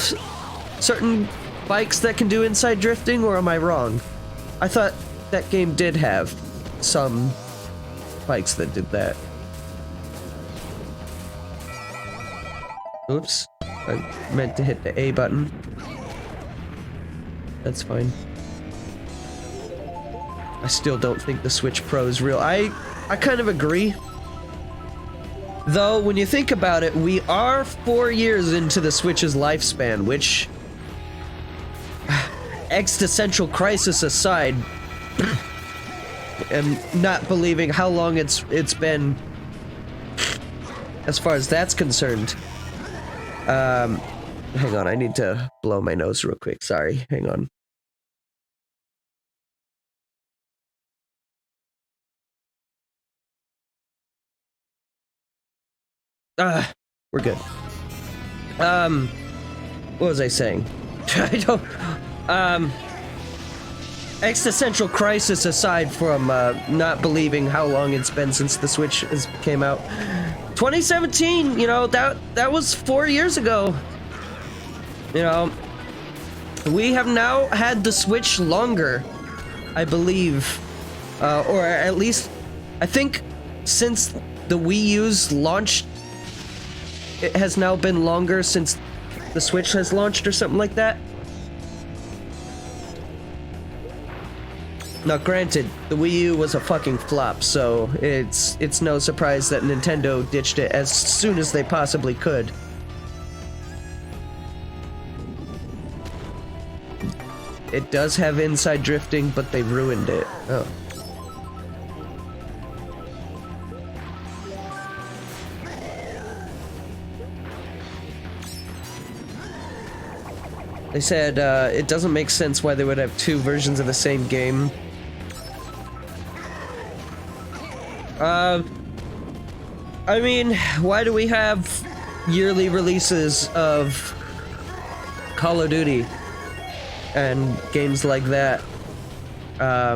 A: certain bikes that can do inside drifting, or am I wrong? I thought that game did have some bikes that did that. Oops. I meant to hit the A button. That's fine. I still don't think the Switch Pro is real. I kind of agree. Though, when you think about it, we are 4 years into the Switch's lifespan, which, existential crisis aside, and not believing how long it's been, as far as that's concerned. Hang on, I need to blow my nose real quick. Sorry, hang on. We're good. What was I saying? I don't, existential crisis aside from, not believing how long it's been since the Switch came out. 2017, you know, that was 4 years ago. You know, we have now had the Switch longer, I believe, or at least, I think since the Wii U's launched, it has now been longer since the Switch has launched or something like that. Now, granted, the Wii U was a fucking flop, so it's no surprise that Nintendo ditched it as soon as they possibly could. It does have inside drifting, but they ruined it. Oh. They said, it doesn't make sense why they would have 2 versions of the same game. I mean, why do we have yearly releases of Call of Duty and games like that? I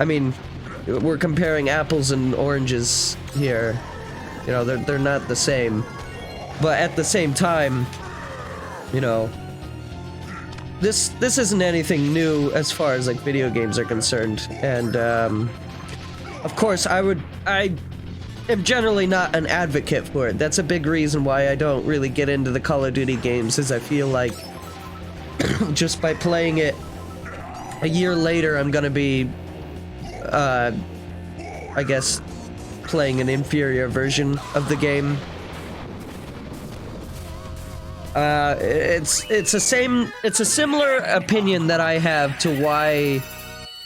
A: mean, we're comparing apples and oranges here. You know, they're not the same. But at the same time, you know, this isn't anything new as far as, like, video games are concerned. And, of course, am generally not an advocate for it. That's a big reason why I don't really get into the Call of Duty games, is I feel like just by playing it a year later, I'm gonna be, I guess, playing an inferior version of the game. It's a similar opinion that I have to why,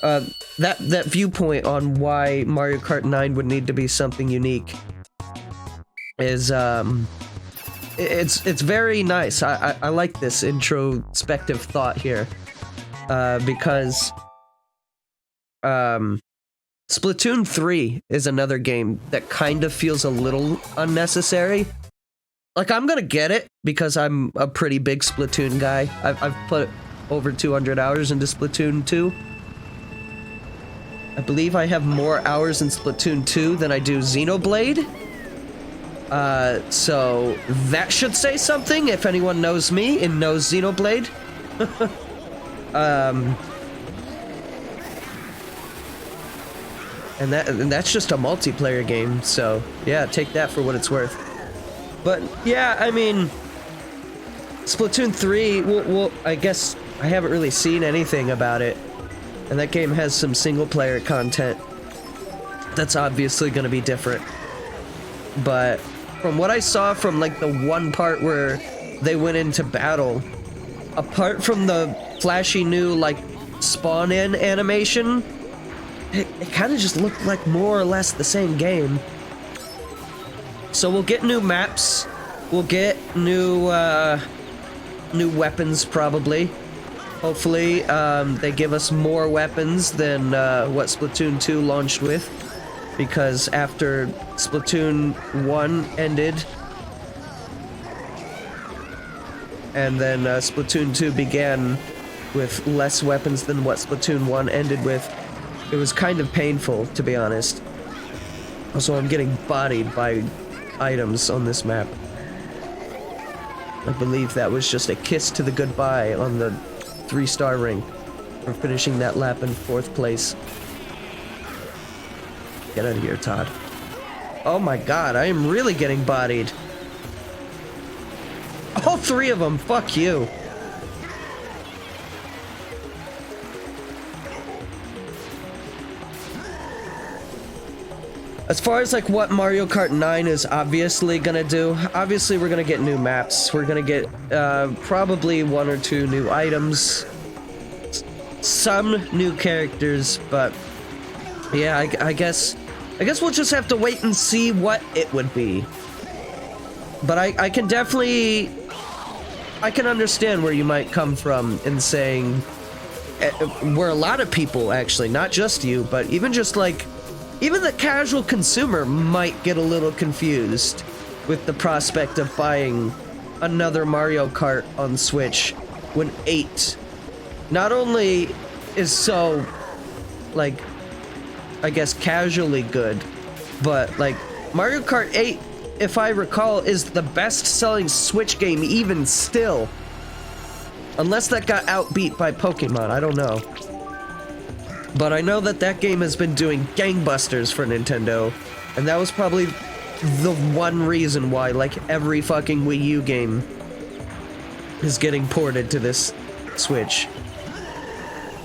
A: that viewpoint on why Mario Kart 9 would need to be something unique is, it's very nice. I like this introspective thought here, because, Splatoon 3 is another game that kind of feels a little unnecessary. Like, I'm gonna get it because I'm a pretty big Splatoon guy. I've put over 200 hours into Splatoon 2. I believe I have more hours in Splatoon 2 than I do Xenoblade. So that should say something if anyone knows me and knows Xenoblade. And that's just a multiplayer game, so yeah, take that for what it's worth. But yeah, I mean, Splatoon 3, well, I guess I haven't really seen anything about it. And that game has some single-player content that's obviously going to be different. But from what I saw from, like, the one part where they went into battle, apart from the flashy new, like, spawn-in animation, it kind of just looked like more or less the same game. So we'll get new maps, we'll get new weapons, probably. Hopefully, they give us more weapons than what Splatoon 2 launched with, because after Splatoon 1 ended, and then Splatoon 2 began with less weapons than what Splatoon 1 ended with, it was kind of painful, to be honest. Also, I'm getting bodied by items on this map. I believe that was just a kiss to the goodbye on the 3-star ring for finishing that lap in 4th place. Get out of here, Todd. Oh my god, I am really getting bodied. All 3 of them, fuck you. As far as, like, what Mario Kart 9 is obviously gonna do, obviously we're gonna get new maps. We're gonna get, probably 1 or 2 new items. Some new characters, but yeah, I guess we'll just have to wait and see what it would be. But I can definitely, I can understand where you might come from in saying, where a lot of people, actually, not just you, but even just, like, even the casual consumer might get a little confused with the prospect of buying another Mario Kart on Switch when 8 not only is so, like, I guess casually good, but, like, Mario Kart 8, if I recall, is the best-selling Switch game even still. Unless that got outbeat by Pokemon, I don't know. But I know that that game has been doing gangbusters for Nintendo, and that was probably the one reason why, like, every fucking Wii U game is getting ported to this Switch.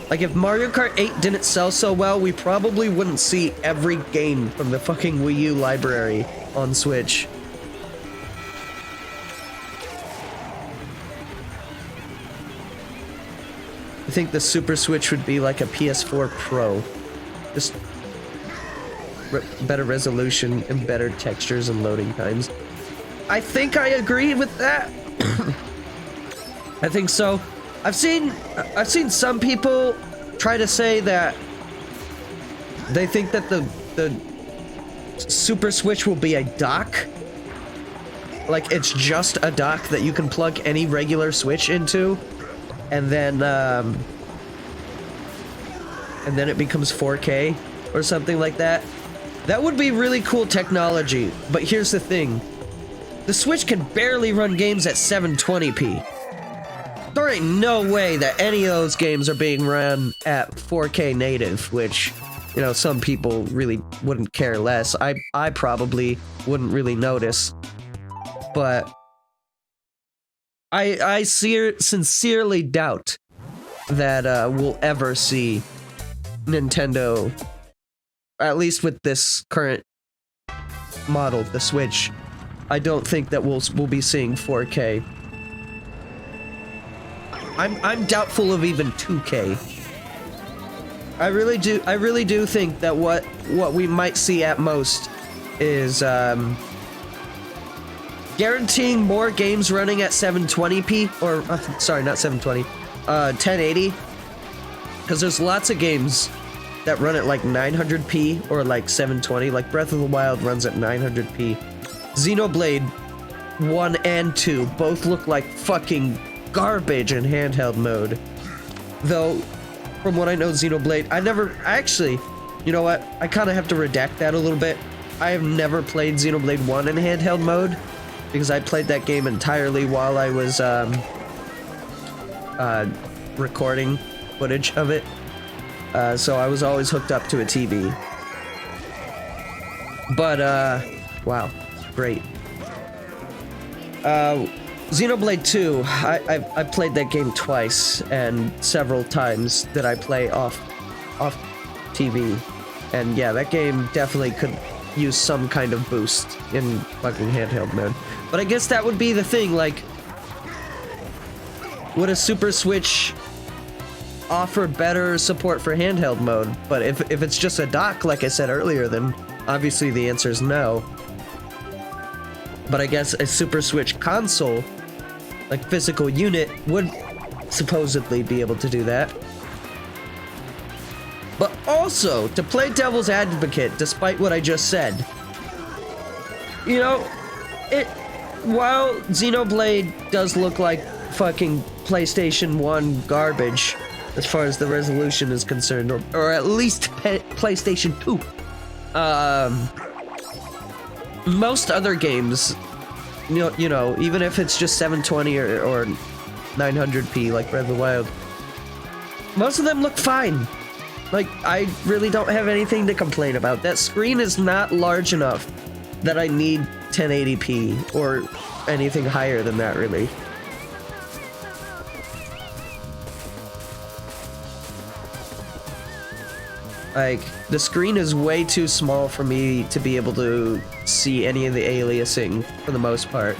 A: Like, if Mario Kart 8 didn't sell so well, we probably wouldn't see every game from the fucking Wii U library on Switch. I think the Super Switch would be like a PS4 Pro. Just better resolution and better textures and loading times. I think I agree with that. I think so. I've seen some people try to say that they think that the Super Switch will be a dock. Like, it's just a dock that you can plug any regular Switch into. And then it becomes 4K or something like that. That would be really cool technology, but here's the thing. The Switch can barely run games at 720p. There ain't no way that any of those games are being run at 4K native, which you know, some people really wouldn't care less. I probably wouldn't really notice. But I sincerely doubt that we'll ever see Nintendo, at least with this current model, the Switch. I don't think that we'll be seeing 4K. I'm doubtful of even 2K. I really do think that what we might see at most is guaranteeing more games running at 720p, or sorry, not 720, 1080, because there's lots of games that run at like 900p or like 720. Like Breath of the Wild runs at 900p. Xenoblade 1 and 2 both look like fucking garbage in handheld mode. Though, from what I know, Xenoblade, actually, you know what? I kind of have to redact that a little bit. I have never played Xenoblade 1 in handheld mode, because I played that game entirely while I was recording footage of it. So I was always hooked up to a TV. But, wow, great. Xenoblade 2, I played that game twice, and several times did I play off TV. And yeah, that game definitely could use some kind of boost in fucking handheld mode. But I guess that would be the thing, like, would a Super Switch offer better support for handheld mode? But if it's just a dock, like I said earlier, then obviously the answer is no. But I guess a Super Switch console, like physical unit, would supposedly be able to do that. But also, to play devil's advocate, despite what I just said, you know, while Xenoblade does look like fucking PlayStation 1 garbage, as far as the resolution is concerned, or at least PlayStation 2, most other games, you know, even if it's just 720 or 900p like Breath of the Wild, most of them look fine. Like, I really don't have anything to complain about. That screen is not large enough that I need 1080p or anything higher than that, really. Like, the screen is way too small for me to be able to see any of the aliasing, for the most part.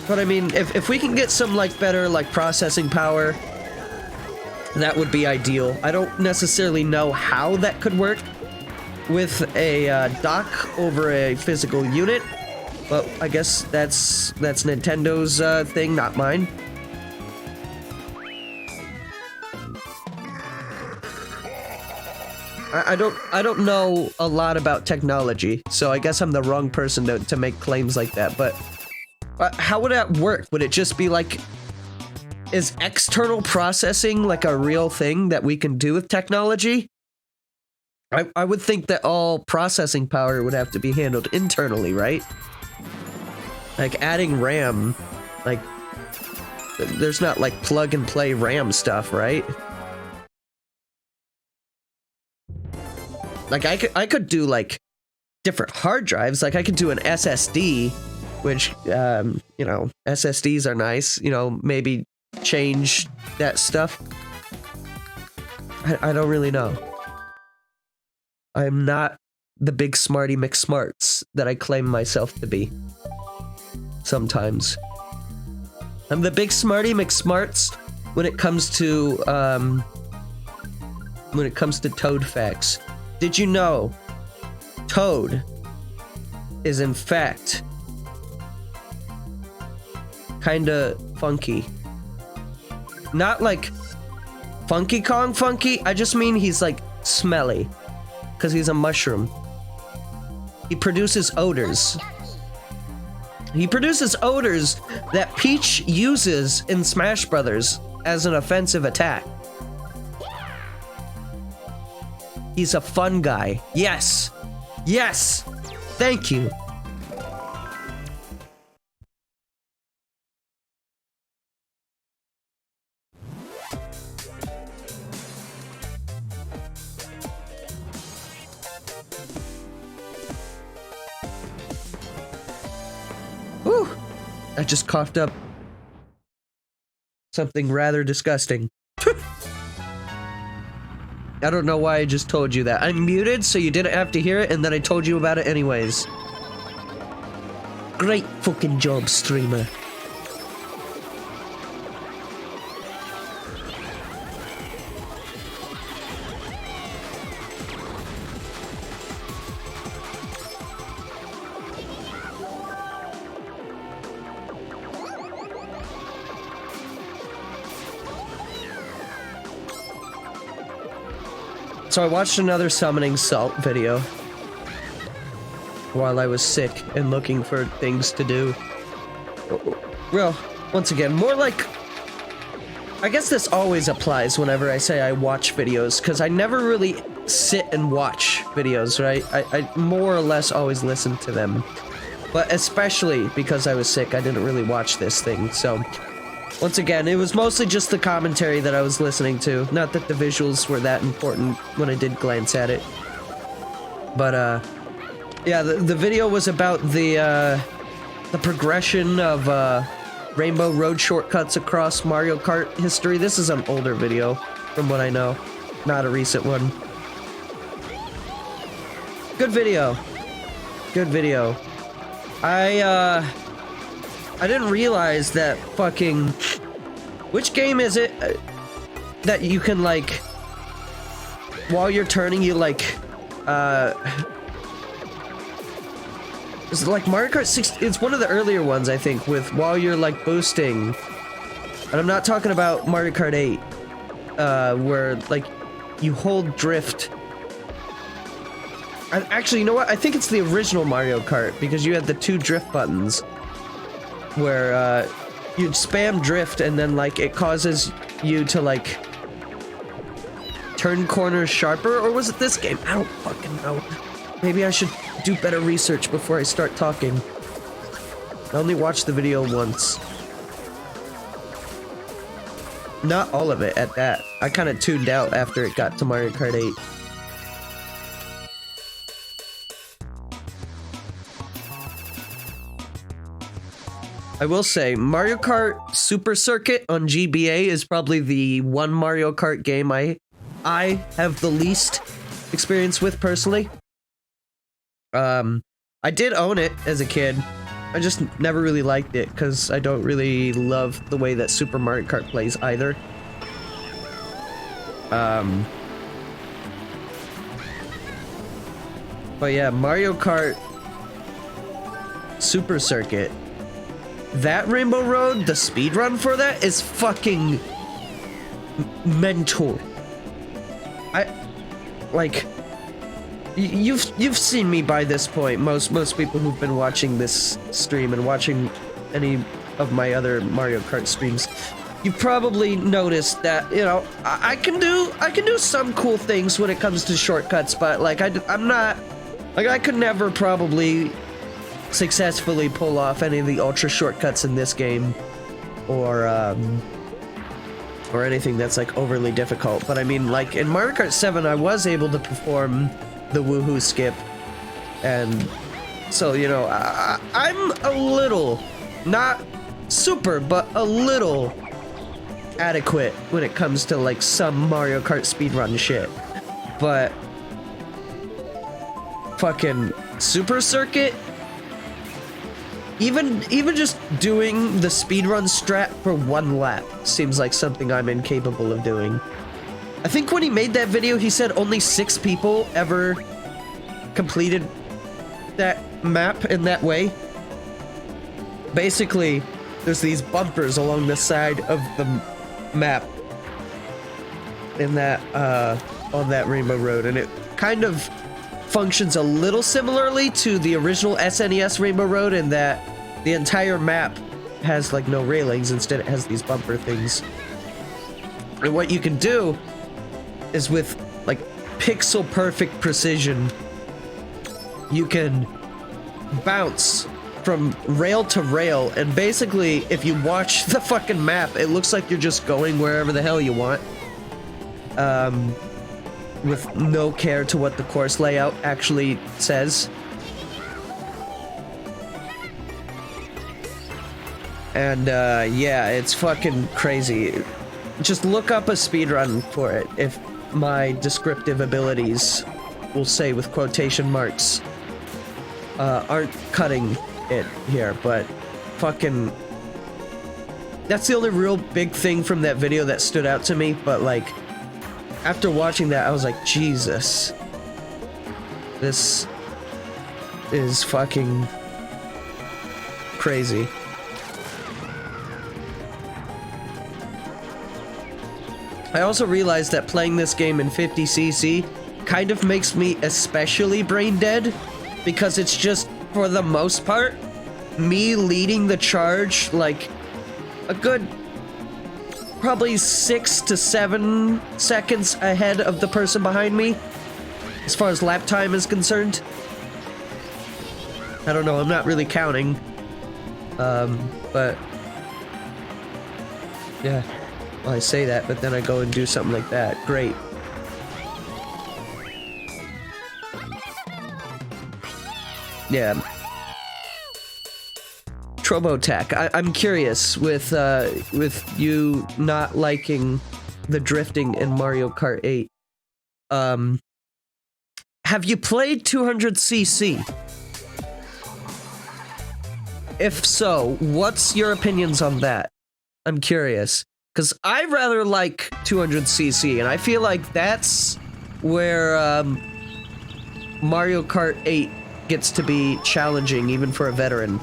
A: But I mean, if we can get some, like, better, like, processing power, that would be ideal. I don't necessarily know how that could work with a dock over a physical unit, but I guess that's Nintendo's thing, not mine. I don't know a lot about technology, so I guess I'm the wrong person to make claims like that. But how would that work? Would it just be like, is external processing like a real thing that we can do with technology? I would think that all processing power would have to be handled internally, right? Like adding RAM, like there's not like plug and play RAM stuff, right? Like I could do like different hard drives. Like I could do an SSD, which you know, SSDs are nice. You know, maybe change that stuff. I don't really know. I'm not the big smarty McSmarts that I claim myself to be. Sometimes I'm the big smarty McSmarts when it comes to Toad facts. Did you know Toad is in fact kinda funky? Not like Funky Kong funky, I just mean he's like smelly, because he's a mushroom. He produces odors. He produces odors that Peach uses in Smash Brothers as an offensive attack. He's a fun guy. Yes! Yes! Thank you! I just coughed up something rather disgusting. I don't know why I just told you that. I'm muted, so you didn't have to hear it, and then I told you about it anyways. Great fucking job, streamer. So I watched another summoning salt video while I was sick and looking for things to do. Well, once again, more like... I guess this always applies whenever I say I watch videos, because I never really sit and watch videos, right? I more or less always listen to them. But especially because I was sick, I didn't really watch this thing, so... Once again, it was mostly just the commentary that I was listening to. Not that the visuals were that important when I did glance at it. But, yeah, the video was about the progression of, Rainbow Road shortcuts across Mario Kart history. This is an older video, from what I know. Not a recent one. Good video. Good video. I didn't realize that fucking... Which game is it that you can, like... While you're turning, you, like... Is it like Mario Kart 6? It's one of the earlier ones, I think, with while you're, like, boosting. And I'm not talking about Mario Kart 8. Where, like, you hold drift. Actually, you know what? I think it's the original Mario Kart, because you had the 2 drift buttons. Where, you'd spam drift and then, like, it causes you to, like, turn corners sharper, or was it this game? I don't fucking know. Maybe I should do better research before I start talking. I only watched the video once. Not all of it, at that. I kind of tuned out after it got to Mario Kart 8. I will say, Mario Kart Super Circuit on GBA is probably the one Mario Kart game I have the least experience with personally. I did own it as a kid. I just never really liked it because I don't really love the way that Super Mario Kart plays either. But yeah, Mario Kart Super Circuit. That Rainbow Road, the speedrun for that is fucking mental. You've seen me by this point. Most people who've been watching this stream and watching any of my other Mario Kart streams, you've probably noticed that, you know, I can do some cool things when it comes to shortcuts, but like I'm not, like, I could never probably successfully pull off any of the ultra shortcuts in this game, or anything that's like overly difficult. But I mean, like in Mario Kart 7, I was able to perform the woohoo skip, and so, you know, I'm a little, not super, but a little adequate when it comes to like some Mario Kart speedrun shit. But fucking Super Circuit, even just doing the speedrun strat for 1 lap seems like something I'm incapable of doing. I think when he made that video, he said only 6 people ever completed that map in that way. Basically, there's these bumpers along the side of the map in that, on that Rainbow Road, and it kind of functions a little similarly to the original SNES Rainbow Road in that the entire map has like no railings, instead it has these bumper things. And what you can do is with like pixel perfect precision, you can bounce from rail to rail, and basically if you watch the fucking map, it looks like you're just going wherever the hell you want. With no care to what the course layout actually says. And yeah, it's fucking crazy. Just look up a speedrun for it if my descriptive abilities, we'll say with quotation marks, aren't cutting it here, but fucking... That's the only real big thing from that video that stood out to me, but like, after watching that, I was like, Jesus. This is fucking crazy. I also realized that playing this game in 50cc kind of makes me especially brain dead, because it's just, for the most part, me leading the charge like a good probably 6 to 7 seconds ahead of the person behind me as far as lap time is concerned. I don't know, I'm not really counting, but yeah, well, I say that, but then I go and do something like that. Great. Yeah. Trobotech, I'm curious with you not liking the drifting in Mario Kart 8. Have you played 200cc? If so, what's your opinions on that? I'm curious, because I rather like 200cc, and I feel like that's where Mario Kart 8 gets to be challenging, even for a veteran.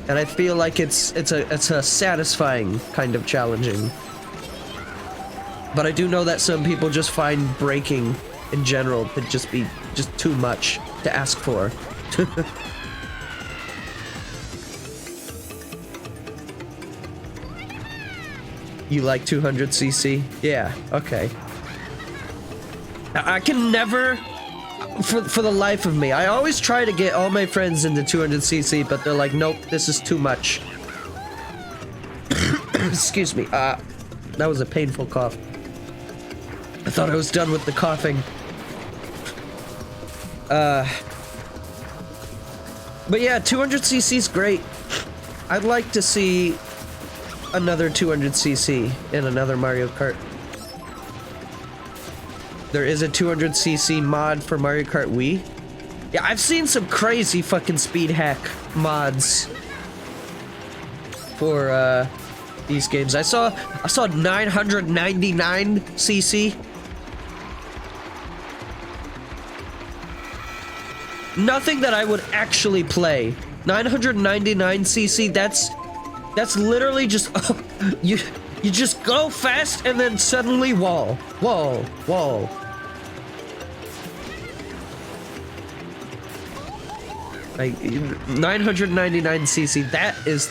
A: And I feel like it's a satisfying kind of challenging. But I do know that some people just find braking in general to just be too much to ask for. You like 200cc? Yeah, okay. I can never, for the life of me, I always try to get all my friends into 200cc, but they're like, nope, this is too much. Excuse me, that was a painful cough. I thought I was done with the coughing. But yeah, 200cc is great. I'd like to see another 200cc in another Mario Kart. There is a 200cc mod for Mario Kart Wii. Yeah, I've seen some crazy fucking speed hack mods for these games. I saw 999cc. Nothing that I would actually play. 999cc, that's literally just you just go fast and then suddenly wall. Like 999cc, that is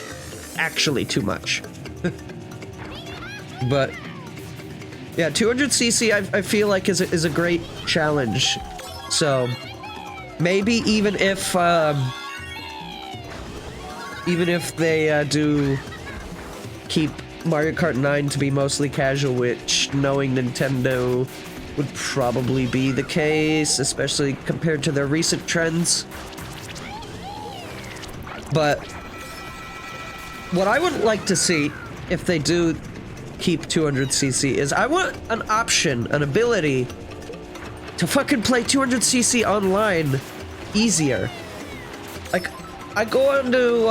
A: actually too much. But yeah, 200cc I feel like is a great challenge. So maybe even if they do keep Mario Kart 9 to be mostly casual, which, knowing Nintendo, would probably be the case, especially compared to their recent trends. But what I would like to see, if they do keep 200cc, is I want an option, an ability to fucking play 200cc online easier. Like, I go into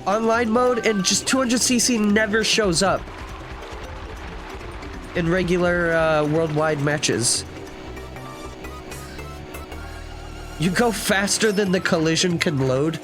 A: online mode and just 200cc never shows up in regular worldwide matches. You go faster than the collision can load.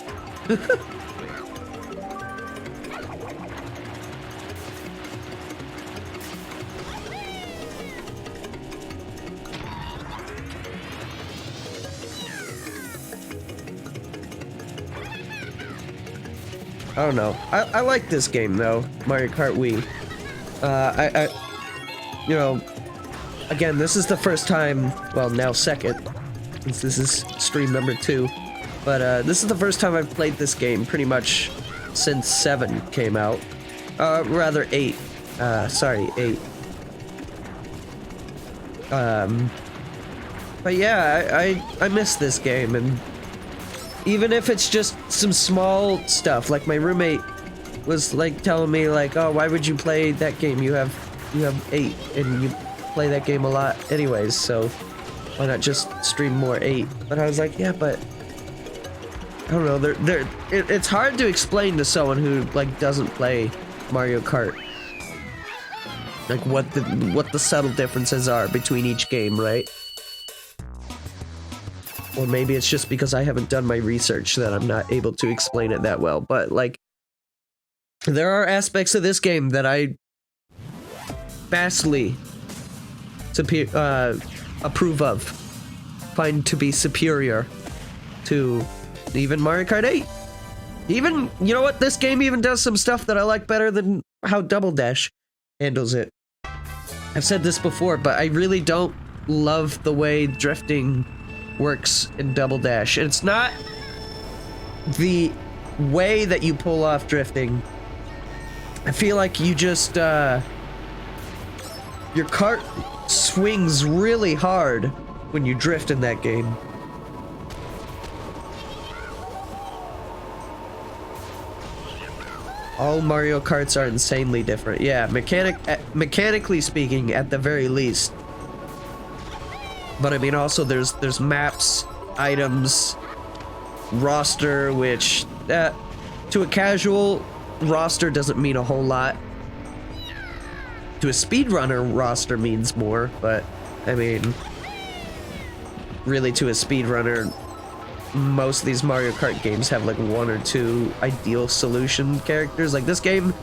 A: I don't know. I like this game though, Mario Kart Wii. You know, again, this is the first time, well, now second, since this is stream number 2, but this is the first time I've played this game pretty much since 7 came out. Rather 8. Sorry, 8. But yeah, I miss this game, and even if it's just some small stuff, like my roommate was like telling me like, oh, why would you play that game? You have 8 and you play that game a lot anyways, so why not just stream more 8? But I was like, yeah, but I don't know, it's hard to explain to someone who like doesn't play Mario Kart, like what the subtle differences are between each game, right? Or maybe it's just because I haven't done my research that I'm not able to explain it that well. But like, there are aspects of this game that I vastly approve of, find to be superior to even Mario Kart 8. Even, you know what, this game even does some stuff that I like better than how Double Dash handles it. I've said this before, but I really don't love the way drifting works in Double Dash. It's not the way that you pull off drifting. I feel like you just, your cart swings really hard when you drift in that game. All Mario Karts are insanely different. Yeah, mechanically speaking, at the very least. But I mean, also there's maps, items, roster, which to a casual, roster doesn't mean a whole lot. To a speedrunner, roster means more, but I mean, really to a speedrunner, most of these Mario Kart games have like 1 or 2 ideal solution characters. Like this game,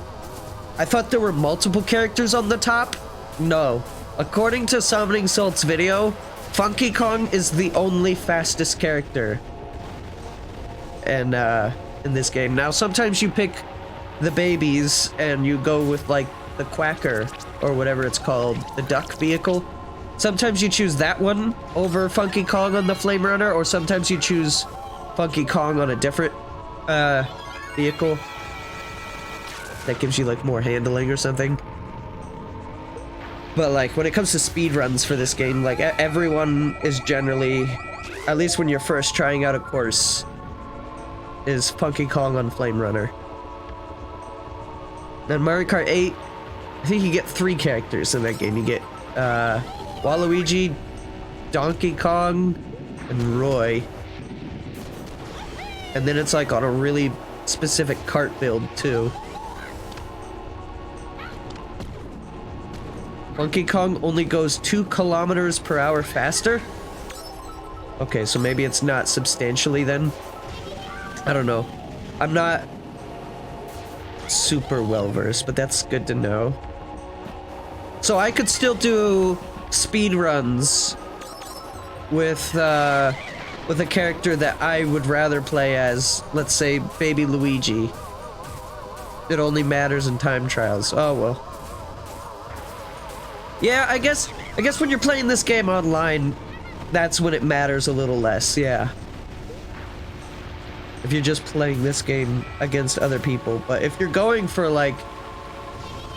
A: I thought there were multiple characters on the top. No. According to Summoning Salt's video, Funky Kong is the only fastest character and in this game. Now sometimes you pick the babies and you go with like the Quacker or whatever it's called, the duck vehicle. Sometimes you choose that one over Funky Kong on the Flame Runner, or sometimes you choose Funky Kong on a different vehicle that gives you like more handling or something. But like when it comes to speedruns for this game, like everyone is generally, at least when you're first trying out a course, is Funky Kong on Flame Runner. Then Mario Kart 8, I think you get 3 characters in that game. You get Waluigi, Donkey Kong, and Roy. And then it's like on a really specific kart build too. Donkey Kong only goes 2 kilometers per hour faster? Okay, so maybe it's not substantially then. I don't know. I'm not super well versed, but that's good to know. So I could still do speed runs with a character that I would rather play as, let's say, Baby Luigi. It only matters in time trials. Oh well. Yeah, I guess when you're playing this game online, that's when it matters a little less, yeah. If you're just playing this game against other people. But if you're going for, like,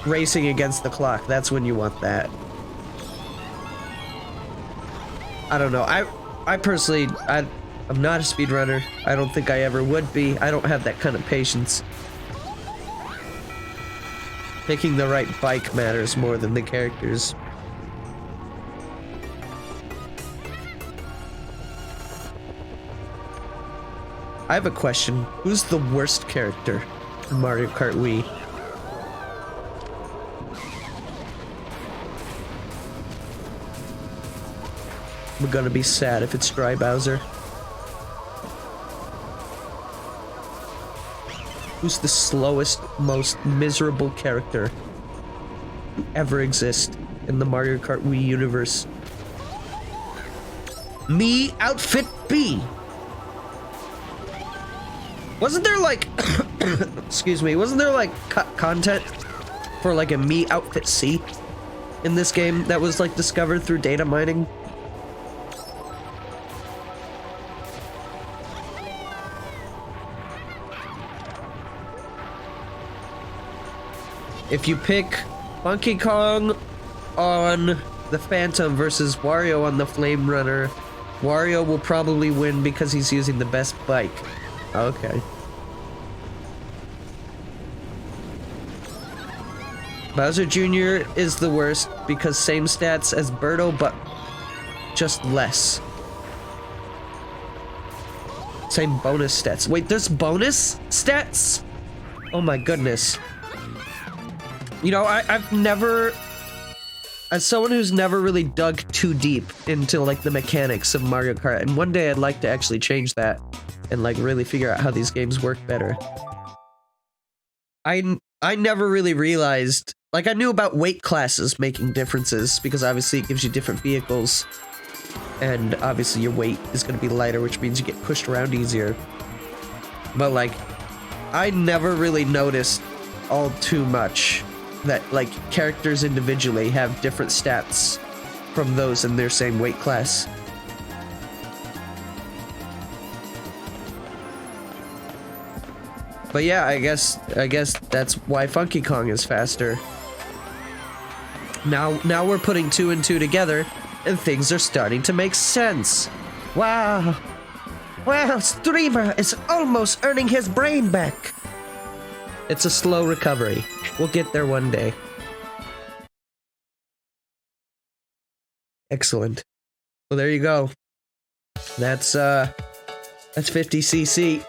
A: racing against the clock, that's when you want that. I don't know. I personally, I'm not a speedrunner. I don't think I ever would be. I don't have that kind of patience. Picking the right bike matters more than the characters. I have a question. Who's the worst character in Mario Kart Wii? I'm gonna be sad if it's Dry Bowser. Who's the slowest, most miserable character to ever exist in the Mario Kart Wii universe? Me Outfit B! Wasn't there like... excuse me, wasn't there like content for like a Me Outfit C in this game that was like discovered through data mining? If you pick Funky Kong on the Phantom versus Wario on the Flame Runner, Wario will probably win because he's using the best bike. Okay. Bowser Jr. is the worst because same stats as Birdo, but just less. Same bonus stats. Wait, there's bonus stats? Oh my goodness. You know, I've never... As someone who's never really dug too deep into, like, the mechanics of Mario Kart, and one day I'd like to actually change that and, like, really figure out how these games work better. I never really realized... Like, I knew about weight classes making differences, because obviously it gives you different vehicles. And obviously your weight is going to be lighter, which means you get pushed around easier. But, like, I never really noticed all too much that, like, characters individually have different stats from those in their same weight class. But yeah, I guess that's why Funky Kong is faster. Now we're putting 2 and 2 together, and things are starting to make sense. Wow. Well, Streamer is almost earning his brain back. It's a slow recovery. We'll get there one day. Excellent. Well, there you go. That's 50cc.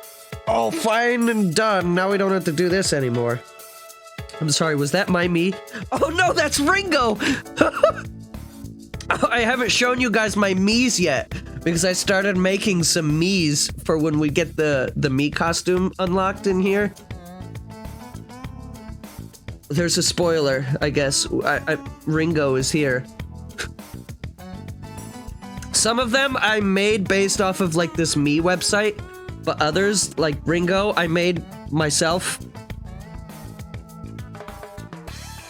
A: All fine and done. Now we don't have to do this anymore. I'm sorry, was that my me? Oh no, that's Ringo! I haven't shown you guys my Miis yet, because I started making some Miis for when we get the Mii costume unlocked in here. There's a spoiler, I guess. Ringo is here. Some of them I made based off of, like, this Mii website, but others, like Ringo, I made myself.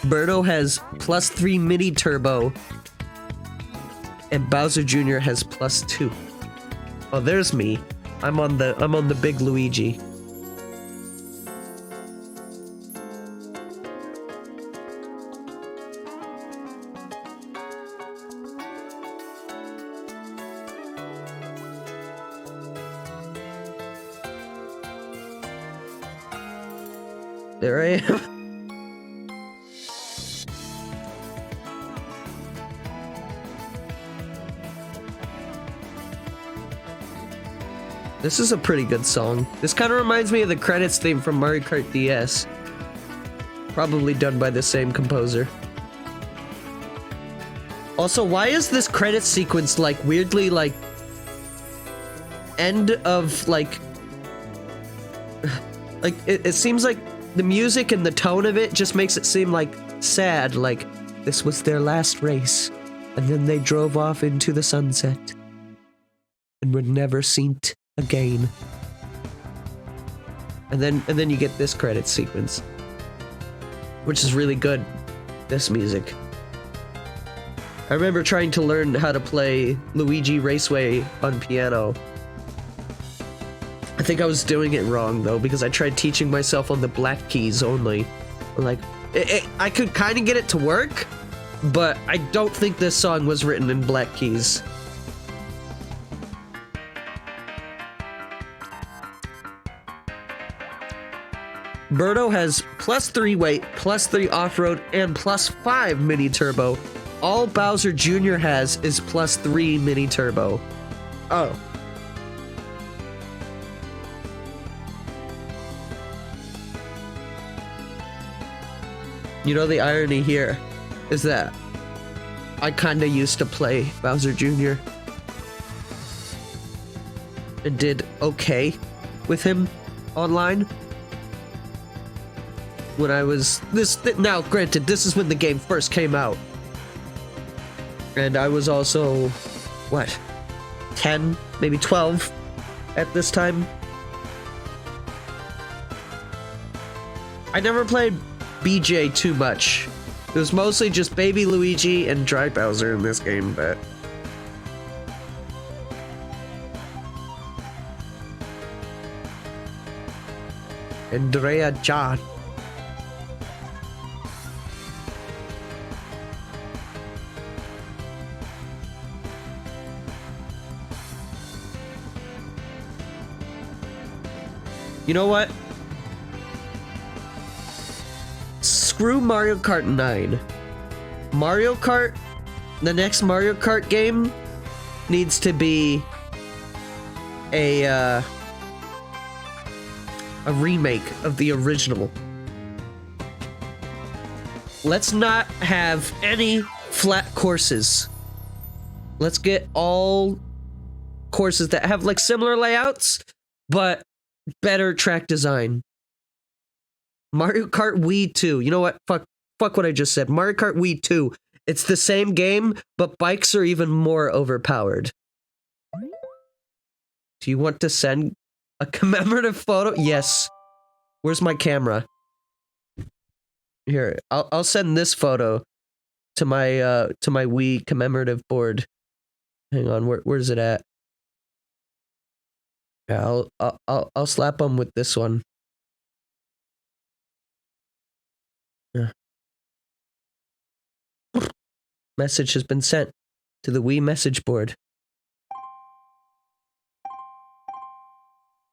A: Birdo has +3 mini turbo, and Bowser Jr. has +2. Oh, there's me. I'm on the big Luigi. There I am. This is a pretty good song. This kind of reminds me of the credits theme from Mario Kart DS. Probably done by the same composer. Also, why is this credit sequence, like, weirdly, like, end of, like... Like, it seems like the music and the tone of it just makes it seem, like, sad. Like, this was their last race, and then they drove off into the sunset, and were never seen again. And then you get this credit sequence, which is really good. This music. I remember trying to learn how to play Luigi Raceway on piano. I think I was doing it wrong though, because I tried teaching myself on the black keys only. Like, I could kind of get it to work, but I don't think this song was written in black keys. Birdo has +3 weight, +3 off-road, and +5 mini turbo. All Bowser Jr. has is +3 mini turbo. Oh. You know, the irony here is that I kinda used to play Bowser Jr. and did okay with him online. When I was now granted, this is when the game first came out, and I was also what, 10, maybe 12 at this time. I never played BJ too much. It was mostly just Baby Luigi and Dry Bowser in this game, but Andrea John. You know what? screw Mario Kart 9. Mario Kart, the next Mario Kart game needs to be a remake of the original. Let's not have any flat courses. Let's get all courses that have like similar layouts, but better track design. Mario Kart Wii 2. You know what? Fuck what I just said. Mario Kart Wii 2. It's the same game, but bikes are even more overpowered. Do you want to send a commemorative photo? Yes. Where's my camera? Here, I'll send this photo to my Wii commemorative board. Hang on, where's it at? Yeah, I'll slap them with this one. Yeah. Message has been sent to the Wii message board.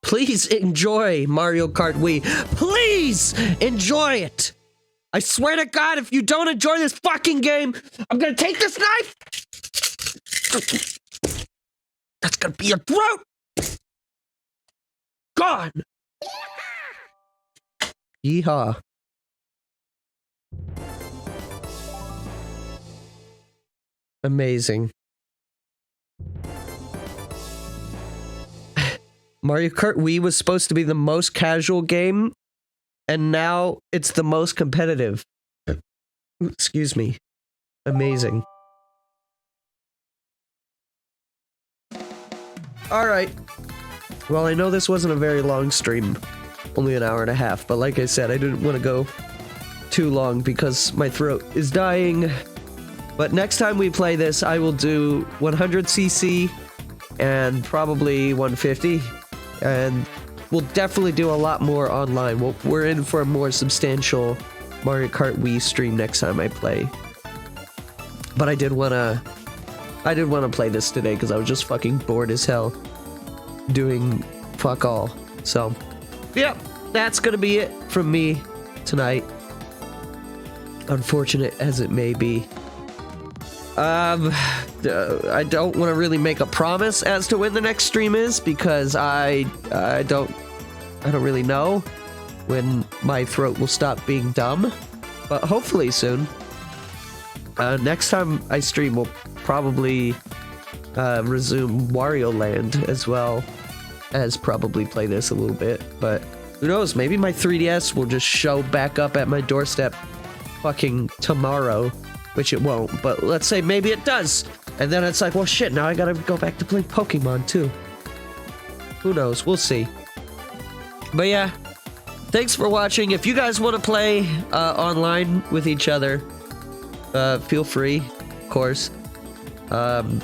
A: Please enjoy Mario Kart Wii. Please enjoy it. I swear to God, if you don't enjoy this fucking game, I'm gonna take this knife. That's gonna be your throat. Gone. Yeehaw. Amazing. Mario Kart Wii was supposed to be the most casual game, and now it's the most competitive. Excuse me. Amazing. Alright. Well, I know this wasn't a very long stream. Only an hour and a half, but like I said, I didn't want to go too long because my throat is dying. But next time we play this, I will do 100cc and probably 150. And we'll definitely do a lot more online. We're in for a more substantial Mario Kart Wii stream next time I play. But I did wanna play this today because I was just fucking bored as hell doing fuck all. So, yeah, that's gonna be it from me tonight. Unfortunate as it may be. I don't want to really make a promise as to when the next stream is because I don't really know when my throat will stop being dumb, but hopefully soon. Next time I stream, we'll probably resume Wario Land as well as probably play this a little bit, but who knows, maybe my 3DS will just show back up at my doorstep fucking tomorrow. Which it won't, but let's say maybe it does. And then it's like, well, shit, now I gotta go back to play Pokemon, too. Who knows? We'll see. But yeah, thanks for watching. If you guys want to play online with each other, feel free, of course. You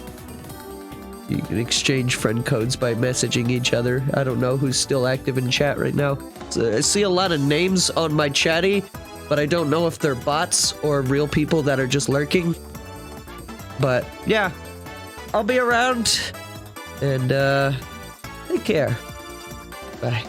A: can exchange friend codes by messaging each other. I don't know who's still active in chat right now. So I see a lot of names on my chatty, but I don't know if they're bots or real people that are just lurking. But yeah, I'll be around, and take care. Bye.